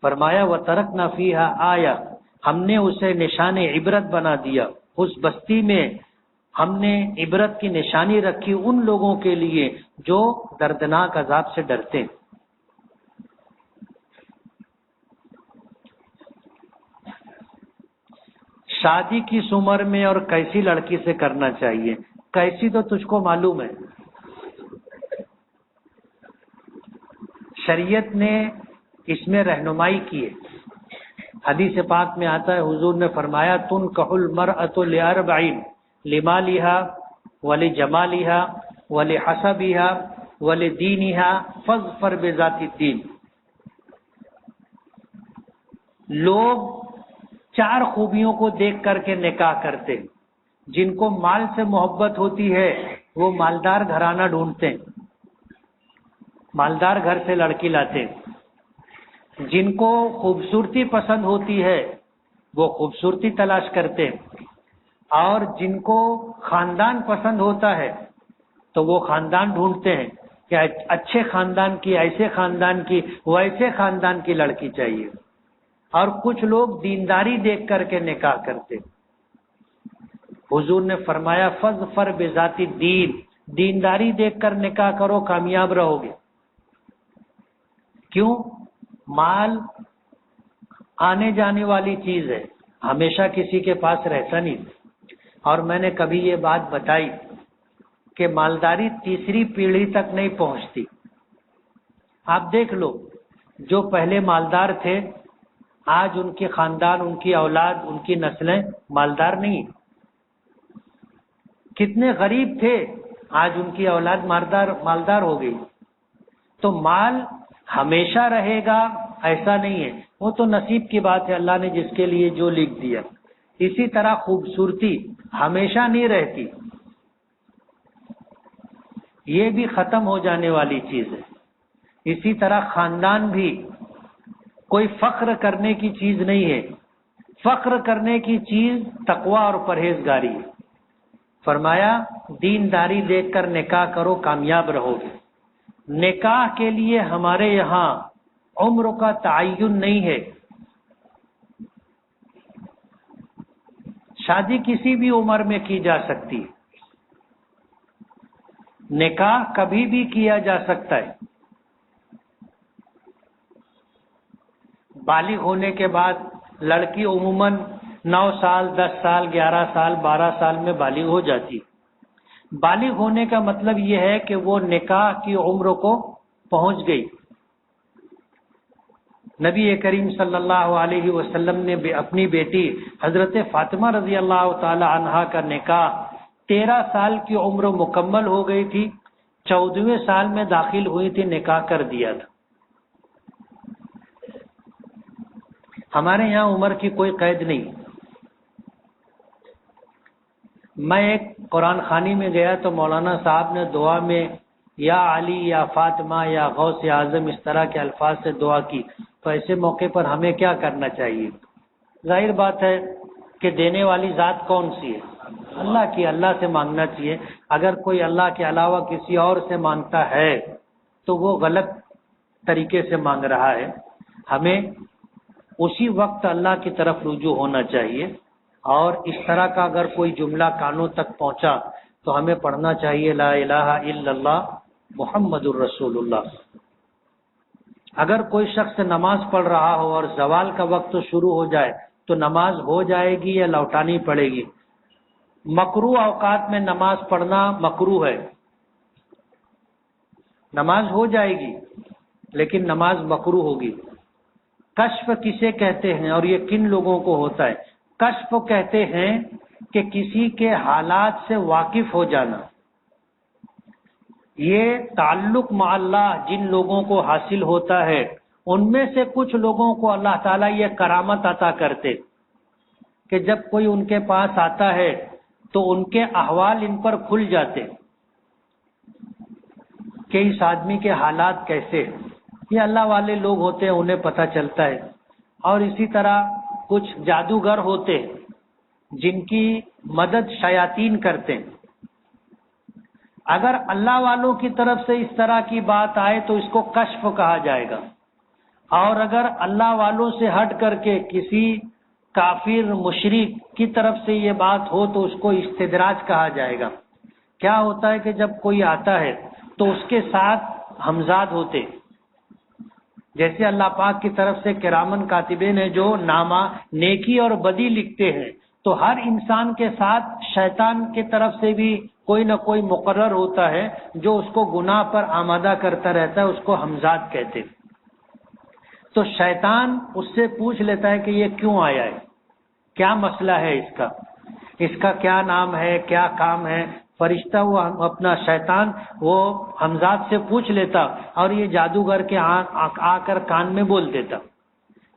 فرمایا وَتَرَكْنَا فِيهَا آیا، ہم نے اسے نشان عبرت بنا دیا. اس بستی میں ہم نے عبرت کی نشانی رکھی ان لوگوں کے لیے جو دردناک عذاب سے ڈرتے ہیں. شادی کس عمر میں اور کیسی لڑکی سے کرنا چاہیے؟ کیسی تو تجھ کو معلوم ہے. شریعت نے اس میں رہنمائی کی ہے. حدیث پاک میں آتا ہے حضور نے فرمایا تنکح المرأة لأربع، لمالها ولجمالها وَلِحَسَبِهَا وَلِدِينِهَا فَاظْفَرْ بِذَاتِ الدِّينِ. لوگ 4 خوبیوں کو دیکھ کر کے نکاح کرتے ہیں. جن کو مال سے محبت ہوتی ہے وہ مالدار گھرانہ ڈھونڈتے ہیں، مالدار گھر سے لڑکی لاتے ہیں. جن کو خوبصورتی پسند ہوتی ہے وہ خوبصورتی تلاش کرتے ہیں، اور جن کو خاندان پسند ہوتا ہے تو وہ خاندان ڈھونڈتے ہیں کہ اچھے خاندان کی، ایسے خاندان کی، ویسے خاندان کی لڑکی چاہیے. اور کچھ لوگ دینداری دیکھ کر کے نکاح کرتے. حضور نے فرمایا فَاظْفَرْ بِذَاتِ الدِّین، دینداری دیکھ کر نکاح کرو، کامیاب رہو گے. کیوں؟ مال آنے جانے والی چیز ہے، ہمیشہ کسی کے پاس رہتا نہیں. اور میں نے کبھی یہ بات بتائی کہ مالداری تیسری پیڑھی تک نہیں پہنچتی. آپ دیکھ لو جو پہلے مالدار تھے آج ان کے خاندان، ان کی اولاد، ان کی نسلیں مالدار نہیں. کتنے غریب تھے آج ان کی اولاد مالدار ہو گئی. تو مال ہمیشہ رہے گا ایسا نہیں ہے، وہ تو نصیب کی بات ہے، اللہ نے جس کے لیے جو لکھ دیا. اسی طرح خوبصورتی ہمیشہ نہیں رہتی، یہ بھی ختم ہو جانے والی چیز ہے. اسی طرح خاندان بھی کوئی فخر کرنے کی چیز نہیں ہے. فخر کرنے کی چیز تقوی اور پرہیزگاری ہے. فرمایا دینداری دیکھ کر نکاح کرو، کامیاب رہو گے. نکاح کے لیے ہمارے یہاں عمر کا تعین نہیں ہے. شادی کسی بھی عمر میں کی جا سکتی، نکاح کبھی بھی کیا جا سکتا ہے. بالغ ہونے کے بعد لڑکی عموماً 9 سال، 10 سال، 11 سال، 12 سال میں بالغ ہو جاتی. بالغ ہونے کا مطلب یہ ہے کہ وہ نکاح کی عمر کو پہنچ گئی. نبی کریم صلی اللہ علیہ وسلم نے اپنی بیٹی حضرت فاطمہ رضی اللہ تعالی عنہا کا نکاح 13 سال کی عمر مکمل ہو گئی تھی، 14ویں سال میں داخل ہوئی تھی، نکاح کر دیا تھا. ہمارے یہاں عمر کی کوئی قید نہیں. میں ایک قرآن خوانی میں گیا تو مولانا صاحب نے دعا میں یا علی یا فاطمہ یا غوث اعظم اس طرح کے الفاظ سے دعا کی. تو ایسے موقع پر ہمیں کیا کرنا چاہیے؟ ظاہر بات ہے کہ دینے والی ذات کون سی ہے؟ اللہ کی. اللہ سے مانگنا چاہیے. اگر کوئی اللہ کے علاوہ کسی اور سے مانگتا ہے تو وہ غلط طریقے سے مانگ رہا ہے. ہمیں اسی وقت اللہ کی طرف رجوع ہونا چاہیے. اور اس طرح کا اگر کوئی جملہ کانوں تک پہنچا تو ہمیں پڑھنا چاہیے لا الہ الا اللہ محمد الرسول اللہ. اگر کوئی شخص نماز پڑھ رہا ہو اور زوال کا وقت شروع ہو جائے تو نماز ہو جائے گی یا لوٹانی پڑے گی؟ مکروہ اوقات میں نماز پڑھنا مکروہ ہے. نماز ہو جائے گی لیکن نماز مکروہ ہوگی. کشف کسے کہتے ہیں اور یہ کن لوگوں کو ہوتا ہے؟ کشف کہتے ہیں کہ کسی کے حالات سے واقف ہو جانا. یہ تعلق مع اللہ جن لوگوں کو حاصل ہوتا ہے ان میں سے کچھ لوگوں کو اللہ تعالیٰ یہ کرامت عطا کرتے کہ جب کوئی ان کے پاس آتا ہے تو ان کے احوال ان پر کھل جاتے کہ اس آدمی کے حالات کیسے ہیں. یہ اللہ والے لوگ ہوتے ہیں، انہیں پتہ چلتا ہے. اور اسی طرح کچھ جادوگر ہوتے ہیں جن کی مدد شیاطین کرتے ہیں. اگر اللہ والوں کی طرف سے اس طرح کی بات آئے تو اس کو کشف کہا جائے گا، اور اگر اللہ والوں سے ہٹ کر کے کسی کافر مشرک کی طرف سے یہ بات ہو تو اس کو استدراج کہا جائے گا. کیا ہوتا ہے کہ جب کوئی آتا ہے تو اس کے ساتھ ہمزاد ہوتے، جیسے اللہ پاک کی طرف سے کرامن کاتبین ہیں جو نامہ نیکی اور بدی لکھتے ہیں، تو ہر انسان کے ساتھ شیطان کی طرف سے بھی کوئی نہ کوئی مقرر ہوتا ہے جو اس کو گناہ پر آمادہ کرتا رہتا ہے، اس کو ہمزاد کہتے ہیں. تو شیطان اس سے پوچھ لیتا ہے کہ یہ کیوں آیا ہے، کیا مسئلہ ہے اس کا کیا نام ہے، کیا کام ہے. فرشتہ وہ اپنا شیطان وہ حمزاد سے پوچھ لیتا اور یہ جادوگر کے آ کر کان میں بول دیتا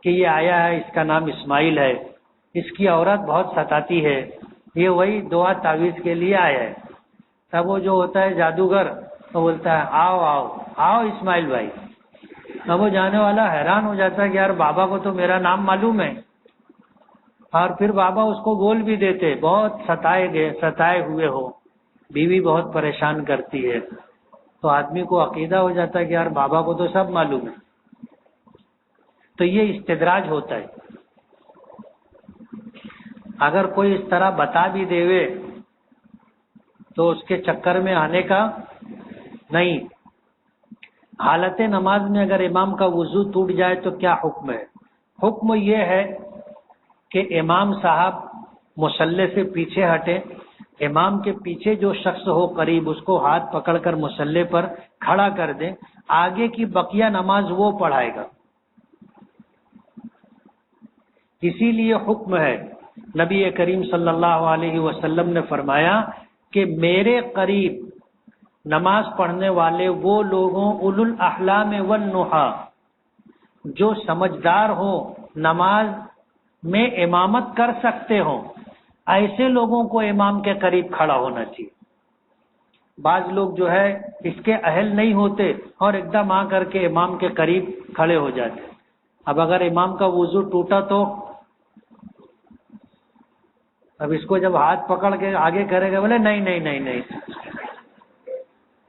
کہ یہ آیا ہے، اس کا نام اسماعیل ہے، اس کی عورت بہت ستاتی ہے، یہ وہی دعا تعویذ کے لیے آیا ہے۔ تب وہ جو ہوتا ہے جادوگر وہ بولتا ہے آؤ آؤ آؤ اسماعیل بھائی۔ اب وہ جانے والا حیران ہو جاتا ہے کہ یار بابا کو تو میرا نام معلوم ہے، اور پھر بابا اس کو بول بھی دیتے بہت ستائے ہوئے ہو، بیوی بہت پریشان کرتی ہے، تو آدمی کو عقیدہ ہو جاتا ہے کہ یار بابا کو تو سب معلوم ہے۔ تو یہ استدراج ہوتا ہے۔ اگر کوئی اس طرح بتا بھی دے تو اس کے چکر میں آنے کا نہیں۔ حالت نماز میں اگر امام کا وضو ٹوٹ جائے تو کیا حکم ہے؟ حکم یہ ہے کہ امام صاحب مصلی سے پیچھے ہٹیں، امام کے پیچھے جو شخص ہو قریب اس کو ہاتھ پکڑ کر مصلی پر کھڑا کر دیں، آگے کی بقیہ نماز وہ پڑھائے گا۔ اسی لیے حکم ہے، نبی کریم صلی اللہ علیہ وسلم نے فرمایا کہ میرے قریب نماز پڑھنے والے وہ لوگوں اولو الاحلام والنہا جو سمجھدار ہوں، نماز میں امامت کر سکتے ہوں، ایسے لوگوں کو امام کے قریب کھڑا ہونا چاہیے۔ بعض لوگ جو ہے اس کے اہل نہیں ہوتے اور ایک دم آ کر کے امام کے قریب کھڑے ہو جاتے۔ اب اگر امام کا وضو ٹوٹا تو اب اس کو جب ہاتھ پکڑ کے آگے کرے گا بولے نہیں نہیں نہیں نہیں،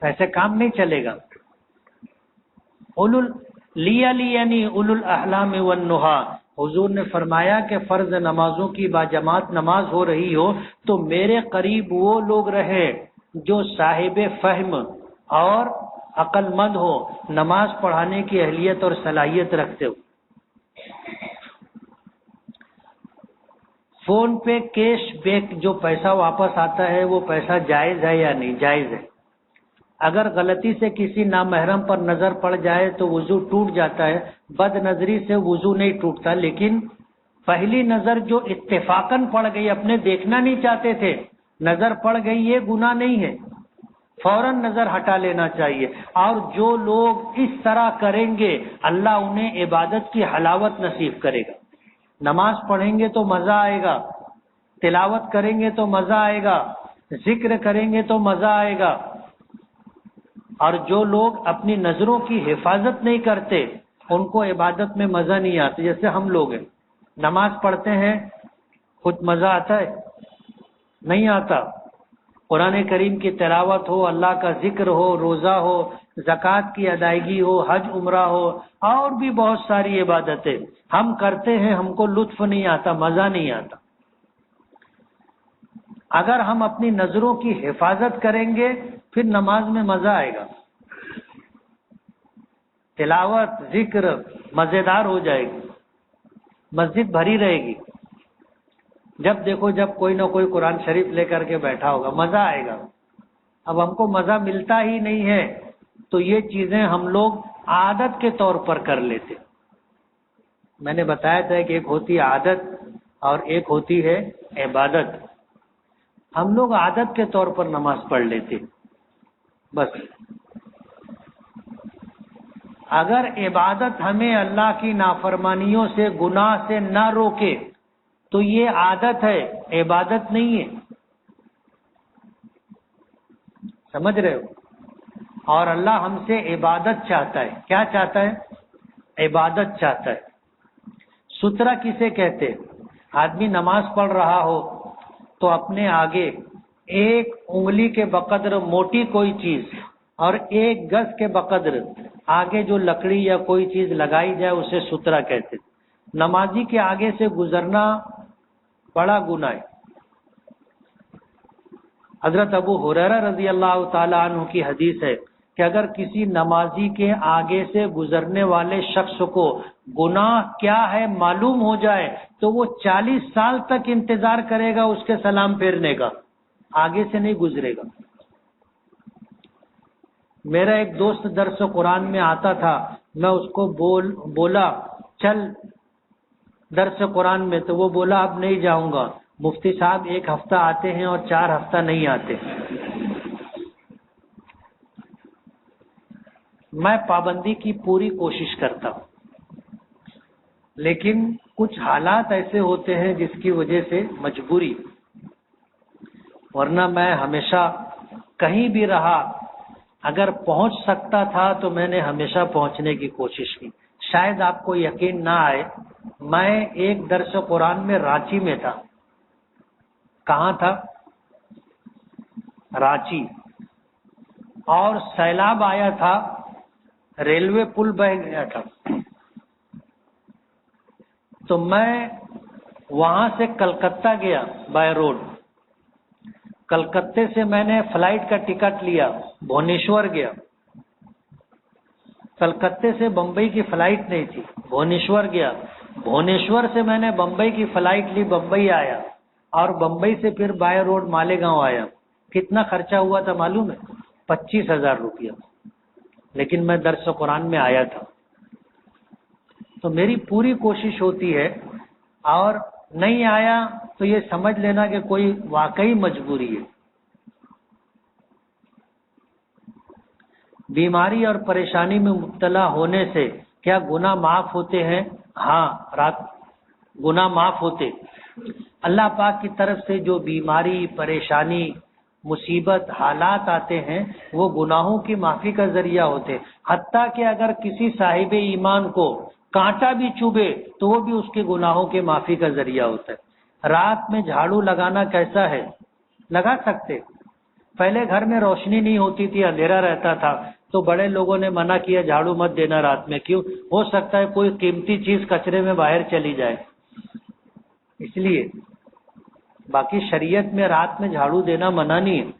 ایسے کام نہیں چلے گا۔ یعنی اولو الاحلام والنہا، حضور نے فرمایا کہ فرض نمازوں کی باجماعت نماز ہو رہی ہو تو میرے قریب وہ لوگ رہے جو صاحب فہم اور عقل مند ہو، نماز پڑھانے کی اہلیت اور صلاحیت رکھتے ہو۔ فون پہ کیش بیک جو پیسہ واپس آتا ہے وہ پیسہ جائز ہے یا نہیں؟ جائز ہے۔ اگر غلطی سے کسی نامحرم پر نظر پڑ جائے تو وضو ٹوٹ جاتا ہے، بد نظری سے وضو نہیں ٹوٹتا، لیکن پہلی نظر جو اتفاقاً پڑ گئی، اپنے دیکھنا نہیں چاہتے تھے، نظر پڑ گئی، یہ گناہ نہیں ہے، فوراً نظر ہٹا لینا چاہیے۔ اور جو لوگ اس طرح کریں گے اللہ انہیں عبادت کی حلاوت نصیب کرے گا۔ نماز پڑھیں گے تو مزہ آئے گا، تلاوت کریں گے تو مزہ آئے گا، ذکر کریں گے تو مزہ آئے گا۔ اور جو لوگ اپنی نظروں کی حفاظت نہیں کرتے ان کو عبادت میں مزہ نہیں آتا۔ جیسے ہم لوگ ہیں، نماز پڑھتے ہیں، خود مزہ آتا ہے؟ نہیں آتا۔ قرآن کریم کی تلاوت ہو، اللہ کا ذکر ہو، روزہ ہو، زکوٰۃ کی ادائیگی ہو، حج عمرہ ہو، اور بھی بہت ساری عبادتیں ہم کرتے ہیں، ہم کو لطف نہیں آتا، مزہ نہیں آتا۔ اگر ہم اپنی نظروں کی حفاظت کریں گے پھر نماز میں مزہ آئے گا، تلاوت ذکر مزیدار ہو جائے گی، مسجد بھری رہے گی۔ جب دیکھو جب کوئی نہ کوئی قرآن شریف لے کر کے بیٹھا ہوگا، مزہ آئے گا۔ اب ہم کو مزہ ملتا ہی نہیں ہے تو یہ چیزیں ہم لوگ عادت کے طور پر کر لیتے۔ میں نے بتایا تھا کہ ایک ہوتی عادت اور ایک ہوتی ہے عبادت۔ ہم لوگ عادت کے طور پر نماز پڑھ لیتے بس۔ اگر عبادت ہمیں اللہ کی نافرمانیوں سے، گناہ سے نہ روکے تو یہ عادت ہے، عبادت نہیں ہے۔ سمجھ رہے ہو؟ اور اللہ ہم سے عبادت چاہتا ہے۔ کیا چاہتا ہے؟ عبادت چاہتا ہے۔ سترہ کسے کہتے؟ آدمی نماز پڑھ رہا ہو تو اپنے آگے ایک انگلی کے بقدر موٹی کوئی چیز اور ایک گز کے بقدر آگے جو لکڑی یا کوئی چیز لگائی جائے اسے سترہ کہتے۔ نمازی کے آگے سے گزرنا بڑا گناہ ہے۔ حضرت ابو ہریرہ رضی اللہ تعالی عنہ کی حدیث ہے کہ اگر کسی نمازی کے آگے سے گزرنے والے شخص کو گناہ کیا ہے معلوم ہو جائے تو وہ 40 سال تک انتظار کرے گا اس کے سلام پھیرنے کا، آگے سے نہیں گزرے گا۔ میرا ایک دوست درس قرآن میں آتا تھا، میں اس کو بولا چل درس قرآن میں، تو وہ بولا اب نہیں جاؤں گا، مفتی صاحب 1 ہفتہ آتے ہیں اور 4 ہفتہ نہیں آتے۔ میں پابندی کی پوری کوشش کرتا ہوں، لیکن کچھ حالات ایسے ہوتے ہیں جس کی وجہ سے مجبوری، ورنہ میں ہمیشہ کہیں بھی رہا اگر پہنچ سکتا تھا تو میں نے ہمیشہ پہنچنے کی کوشش کی۔ شاید آپ کو یقین نہ آئے، میں ایک درس قرآن میں رانچی میں تھا۔ کہاں تھا؟ رانچی، اور سیلاب آیا تھا، ریلوے پل بہ گیا تھا، تو میں وہاں سے کلکتہ گیا بائی روڈ۔ کلکتے سے میں نے فلائٹ کا ٹکٹ لیا، بھونیشور گیا۔ کلکتے سے بمبئی کی فلائٹ نہیں تھی، بھونیشور گیا۔ بھونیشور سے میں نے بمبئی کی فلائٹ لی، بمبئی آیا، اور بمبئی سے پھر بائی روڈ مالیگاؤں آیا۔ کتنا خرچہ ہوا تھا معلوم ہے؟ 25,000 روپیہ، لیکن میں درس قرآن میں آیا تھا۔ تو میری پوری کوشش ہوتی ہے، اور نہیں آیا تو یہ سمجھ لینا کہ کوئی واقعی مجبوری ہے۔ بیماری اور پریشانی میں مبتلا ہونے سے کیا گناہ معاف ہوتے ہیں؟ ہاں، گناہ معاف ہوتے۔ اللہ پاک کی طرف سے جو بیماری، پریشانی، مصیبت، حالات آتے ہیں وہ گناہوں کی معافی کا ذریعہ ہوتے، حتیٰ کہ اگر کسی صاحب ایمان کو کانٹا بھی چوبے تو وہ بھی اس کے گناہوں کے معافی کا ذریعہ ہوتا ہے۔ رات میں جھاڑو لگانا کیسا ہے؟ لگا سکتے۔ پہلے گھر میں روشنی نہیں ہوتی تھی، اندھیرا رہتا تھا، تو بڑے لوگوں نے منع کیا جھاڑو مت دینا رات میں۔ کیوں؟ ہو سکتا ہے کوئی قیمتی چیز کچرے میں باہر چلی جائے، اس لیے۔ باقی شریعت میں رات میں جھاڑو دینا منع نہیں ہے۔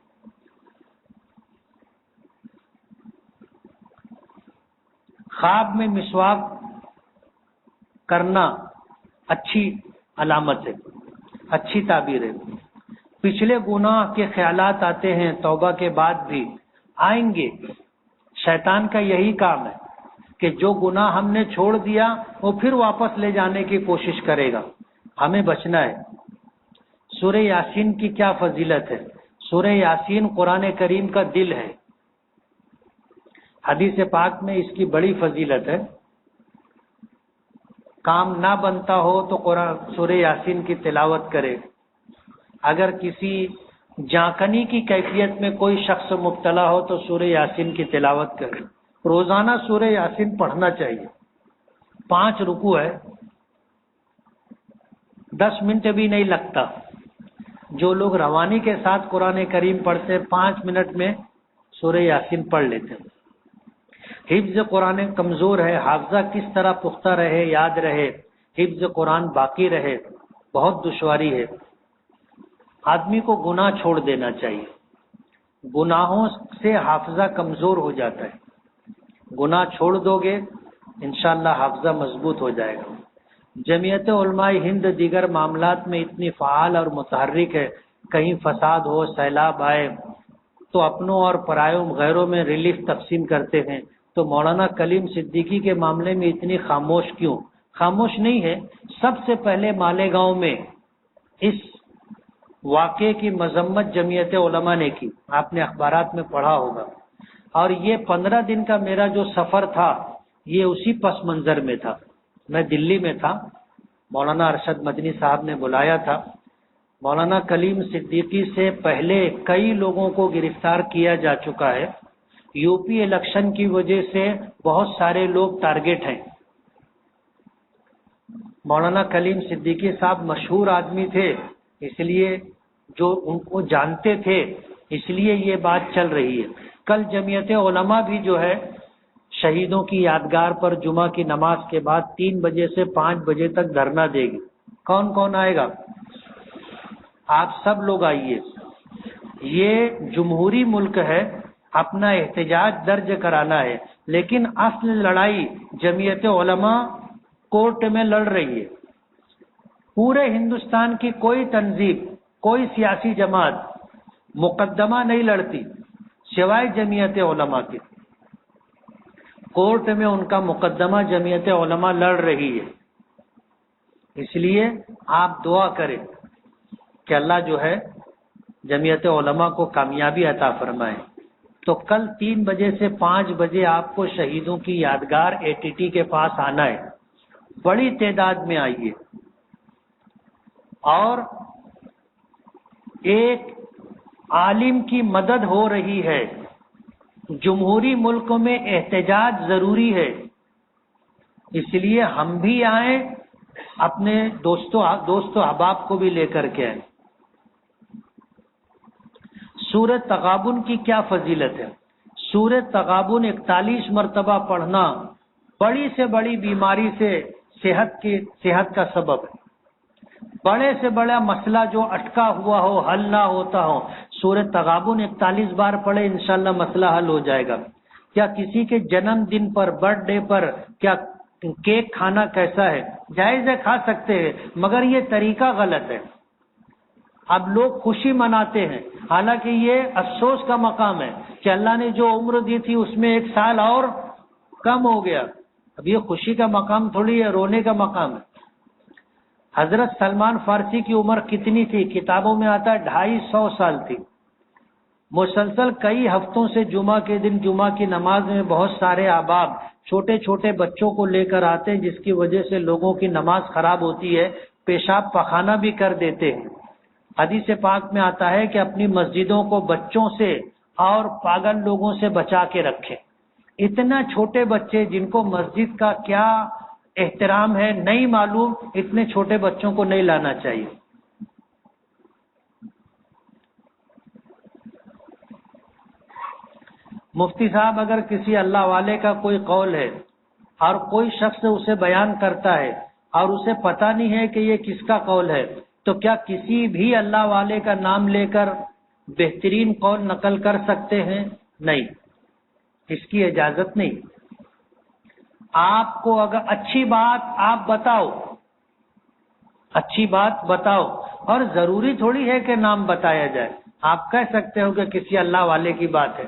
خواب میں مسواک کرنا اچھی علامت ہے، اچھی تعبیر ہے۔ پچھلے گناہ کے خیالات آتے ہیں، توبہ کے بعد بھی آئیں گے۔ شیطان کا یہی کام ہے کہ جو گناہ ہم نے چھوڑ دیا وہ پھر واپس لے جانے کی کوشش کرے گا۔ ہمیں بچنا ہے۔ سورہ یاسین کی کیا فضیلت ہے؟ سورہ یاسین قرآن کریم کا دل ہے۔ حدیث پاک میں اس کی بڑی فضیلت ہے۔ کام نہ بنتا ہو تو سورہ یاسین کی تلاوت کرے۔ اگر کسی جانکنی کی کیفیت میں کوئی شخص مبتلا ہو تو سورہ یاسین کی تلاوت کرے۔ روزانہ سورہ یاسین پڑھنا چاہیے۔ 5 رکوع ہے، 10 منٹ بھی نہیں لگتا۔ جو لوگ روانی کے ساتھ قرآن کریم پڑھتے 5 منٹ میں سورہ یاسین پڑھ لیتے ہیں۔ حفظ قرآن کمزور ہے، حافظہ کس طرح پختہ رہے، یاد رہے، حفظ قرآن باقی رہے، بہت دشواری ہے۔ آدمی کو گناہ چھوڑ دینا چاہیے۔ گناہوں سے حافظہ کمزور ہو جاتا ہے۔ گناہ چھوڑ دو گے انشاءاللہ حافظہ مضبوط ہو جائے گا۔ جمعیت علماء ہند دیگر معاملات میں اتنی فعال اور متحرک ہے، کہیں فساد ہو، سیلاب آئے تو اپنوں اور پرایوں غیروں میں ریلیف تقسیم کرتے ہیں، تو مولانا کلیم صدیقی کے معاملے میں اتنی خاموش کیوں؟ خاموش نہیں ہے۔ سب سے پہلے مالیگاؤں میں اس واقعے کی مذمت جمعیت علماء نے کی، آپ نے اخبارات میں پڑھا ہوگا۔ اور یہ 15 دن کا میرا جو سفر تھا یہ اسی پس منظر میں تھا۔ میں دلی میں تھا، مولانا ارشد مدنی صاحب نے بلایا تھا۔ مولانا کلیم صدیقی سے پہلے کئی لوگوں کو گرفتار کیا جا چکا ہے۔ یو پی الیکشن کی وجہ سے بہت سارے لوگ ٹارگٹ ہیں۔ مولانا کلیم صدیقی صاحب مشہور آدمی تھے، اس لیے جو ان کو جانتے تھے اس لیے یہ بات چل رہی ہے۔ کل جمعیت علماء بھی جو ہے شہیدوں کی یادگار پر جمعہ کی نماز کے بعد 3 بجے سے 5 بجے تک دھرنا دے گی۔ کون کون آئے گا؟ آپ سب لوگ آئیے۔ یہ جمہوری ملک ہے، اپنا احتجاج درج کرانا ہے، لیکن اصل لڑائی جمعیت علماء کورٹ میں لڑ رہی ہے۔ پورے ہندوستان کی کوئی تنظیم، کوئی سیاسی جماعت مقدمہ نہیں لڑتی سوائے جمعیت علماء کے۔ کورٹ میں ان کا مقدمہ جمعیت علماء لڑ رہی ہے۔ اس لیے آپ دعا کریں کہ اللہ جو ہے جمعیت علماء کو کامیابی عطا فرمائے۔ تو کل 3 بجے سے 5 بجے آپ کو شہیدوں کی یادگار ATT کے پاس آنا ہے، بڑی تعداد میں آئیے، اور ایک عالم کی مدد ہو رہی ہے، جمہوری ملک میں احتجاج ضروری ہے، اس لیے ہم بھی آئیں، اپنے دوست و احباب کو بھی لے کر کے آئیں۔ سورۃ تغابن کی کیا فضیلت ہے؟ سورۃ تغابن 41 مرتبہ پڑھنا بڑی سے بڑی بیماری سے صحت کا سبب ہے۔ بڑے سے بڑا مسئلہ جو اٹکا ہوا ہو، حل نہ ہوتا ہو، سورۃ تغابن 41 بار پڑھے، انشاءاللہ مسئلہ حل ہو جائے گا۔ کیا کسی کے جنم دن پر، برتھ ڈے پر کیا کیک کھانا کیسا ہے؟ جائز ہے، کھا سکتے ہیں، مگر یہ طریقہ غلط ہے۔ اب لوگ خوشی مناتے ہیں، حالانکہ یہ افسوس کا مقام ہے کہ اللہ نے جو عمر دی تھی اس میں 1 سال اور کم ہو گیا۔ اب یہ خوشی کا مقام تھوڑی ہے، رونے کا مقام ہے۔ حضرت سلمان فارسی کی عمر کتنی تھی؟ کتابوں میں آتا ہے 250 سال تھی۔ مسلسل کئی ہفتوں سے جمعہ کے دن جمعہ کی نماز میں بہت سارے احباب چھوٹے چھوٹے بچوں کو لے کر آتے ہیں، جس کی وجہ سے لوگوں کی نماز خراب ہوتی ہے، پیشاب پخانہ بھی کر دیتے ہیں۔ حدیث پاک میں آتا ہے کہ اپنی مسجدوں کو بچوں سے اور پاگل لوگوں سے بچا کے رکھیں۔ اتنا چھوٹے بچے جن کو مسجد کا کیا احترام ہے نہیں معلوم، اتنے چھوٹے بچوں کو نہیں لانا چاہیے۔ مفتی صاحب، اگر کسی اللہ والے کا کوئی قول ہے اور کوئی شخص اسے بیان کرتا ہے اور اسے پتہ نہیں ہے کہ یہ کس کا قول ہے، تو کیا کسی بھی اللہ والے کا نام لے کر بہترین قول نقل کر سکتے ہیں؟ نہیں، اس کی اجازت نہیں۔ آپ کو اگر اچھی بات آپ بتاؤ، اچھی بات بتاؤ، اور ضروری تھوڑی ہے کہ نام بتایا جائے۔ آپ کہہ سکتے ہو کہ کسی اللہ والے کی بات ہے۔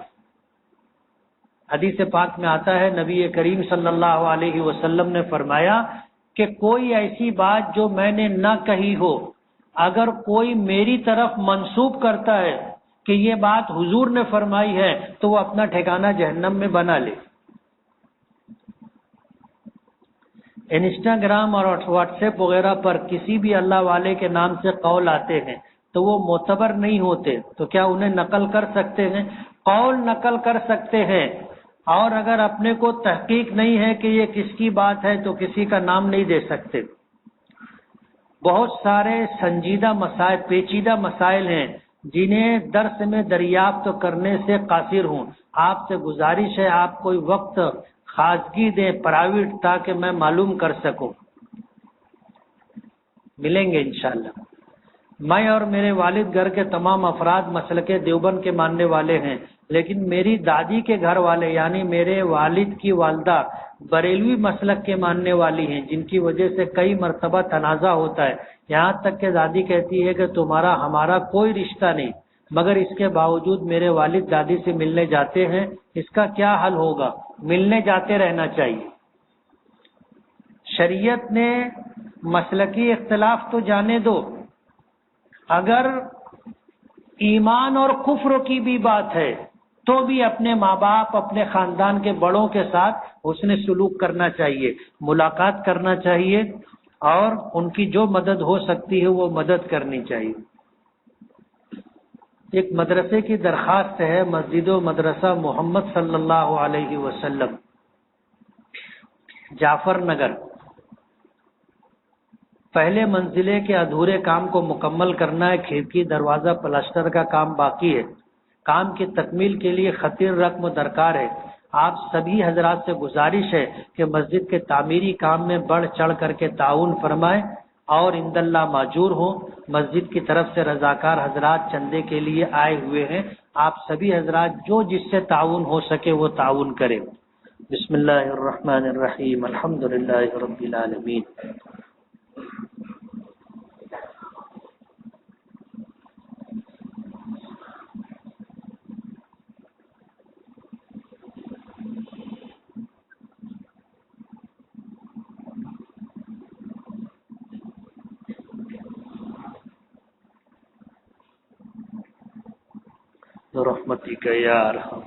حدیث پاک میں آتا ہے، نبی کریم صلی اللہ علیہ وسلم نے فرمایا کہ کوئی ایسی بات جو میں نے نہ کہی ہو، اگر کوئی میری طرف منسوب کرتا ہے کہ یہ بات حضور نے فرمائی ہے، تو وہ اپنا ٹھکانہ جہنم میں بنا لے۔ انسٹاگرام اور واٹس ایپ وغیرہ پر کسی بھی اللہ والے کے نام سے قول آتے ہیں تو وہ معتبر نہیں ہوتے، تو کیا انہیں نقل کر سکتے ہیں؟ قول نقل کر سکتے ہیں، اور اگر اپنے کو تحقیق نہیں ہے کہ یہ کس کی بات ہے تو کسی کا نام نہیں دے سکتے۔ بہت سارے سنجیدہ مسائل، پیچیدہ مسائل ہیں جنہیں درس میں دریافت کرنے سے قاصر ہوں۔ آپ سے گزارش ہے آپ کوئی وقت خاصگی دیں پرائیویٹ، تاکہ میں معلوم کر سکوں۔ ملیں گے انشاءاللہ۔ میں اور میرے والد گھر کے تمام افراد مسلک دیوبند کے ماننے والے ہیں، لیکن میری دادی کے گھر والے یعنی میرے والد کی والدہ بریلوی مسلک کے ماننے والی ہیں، جن کی وجہ سے کئی مرتبہ تنازع ہوتا ہے، یہاں تک کہ دادی کہتی ہے کہ تمہارا ہمارا کوئی رشتہ نہیں، مگر اس کے باوجود میرے والد دادی سے ملنے جاتے ہیں۔ اس کا کیا حل ہوگا؟ ملنے جاتے رہنا چاہیے۔ شریعت نے مسلکی اختلاف تو جانے دو، اگر ایمان اور کفر کی بھی بات ہے تو بھی اپنے ماں باپ، اپنے خاندان کے بڑوں کے ساتھ حسن سلوک کرنا چاہیے، ملاقات کرنا چاہیے، اور ان کی جو مدد ہو سکتی ہے وہ مدد کرنی چاہیے۔ ایک مدرسے کی درخواست ہے، مسجد و مدرسہ محمد صلی اللہ علیہ وسلم، جعفر نگر، پہلے منزلے کے ادھورے کام کو مکمل کرنا ہے، کھڑکی دروازہ پلاسٹر کا کام باقی ہے، کام کی تکمیل کے لیے خطیر رقم درکار ہے۔ آپ سبھی حضرات سے گزارش ہے کہ مسجد کے تعمیری کام میں بڑھ چڑھ کر کے تعاون فرمائیں اور عند اللہ ماجور ہوں۔ مسجد کی طرف سے رضاکار حضرات چندے کے لیے آئے ہوئے ہیں، آپ سبھی حضرات جو جس سے تعاون ہو سکے وہ تعاون کریں۔ بسم اللہ الرحمن الرحیم، الحمدللہ رب العالمین۔ رحمتک یا ارحم۔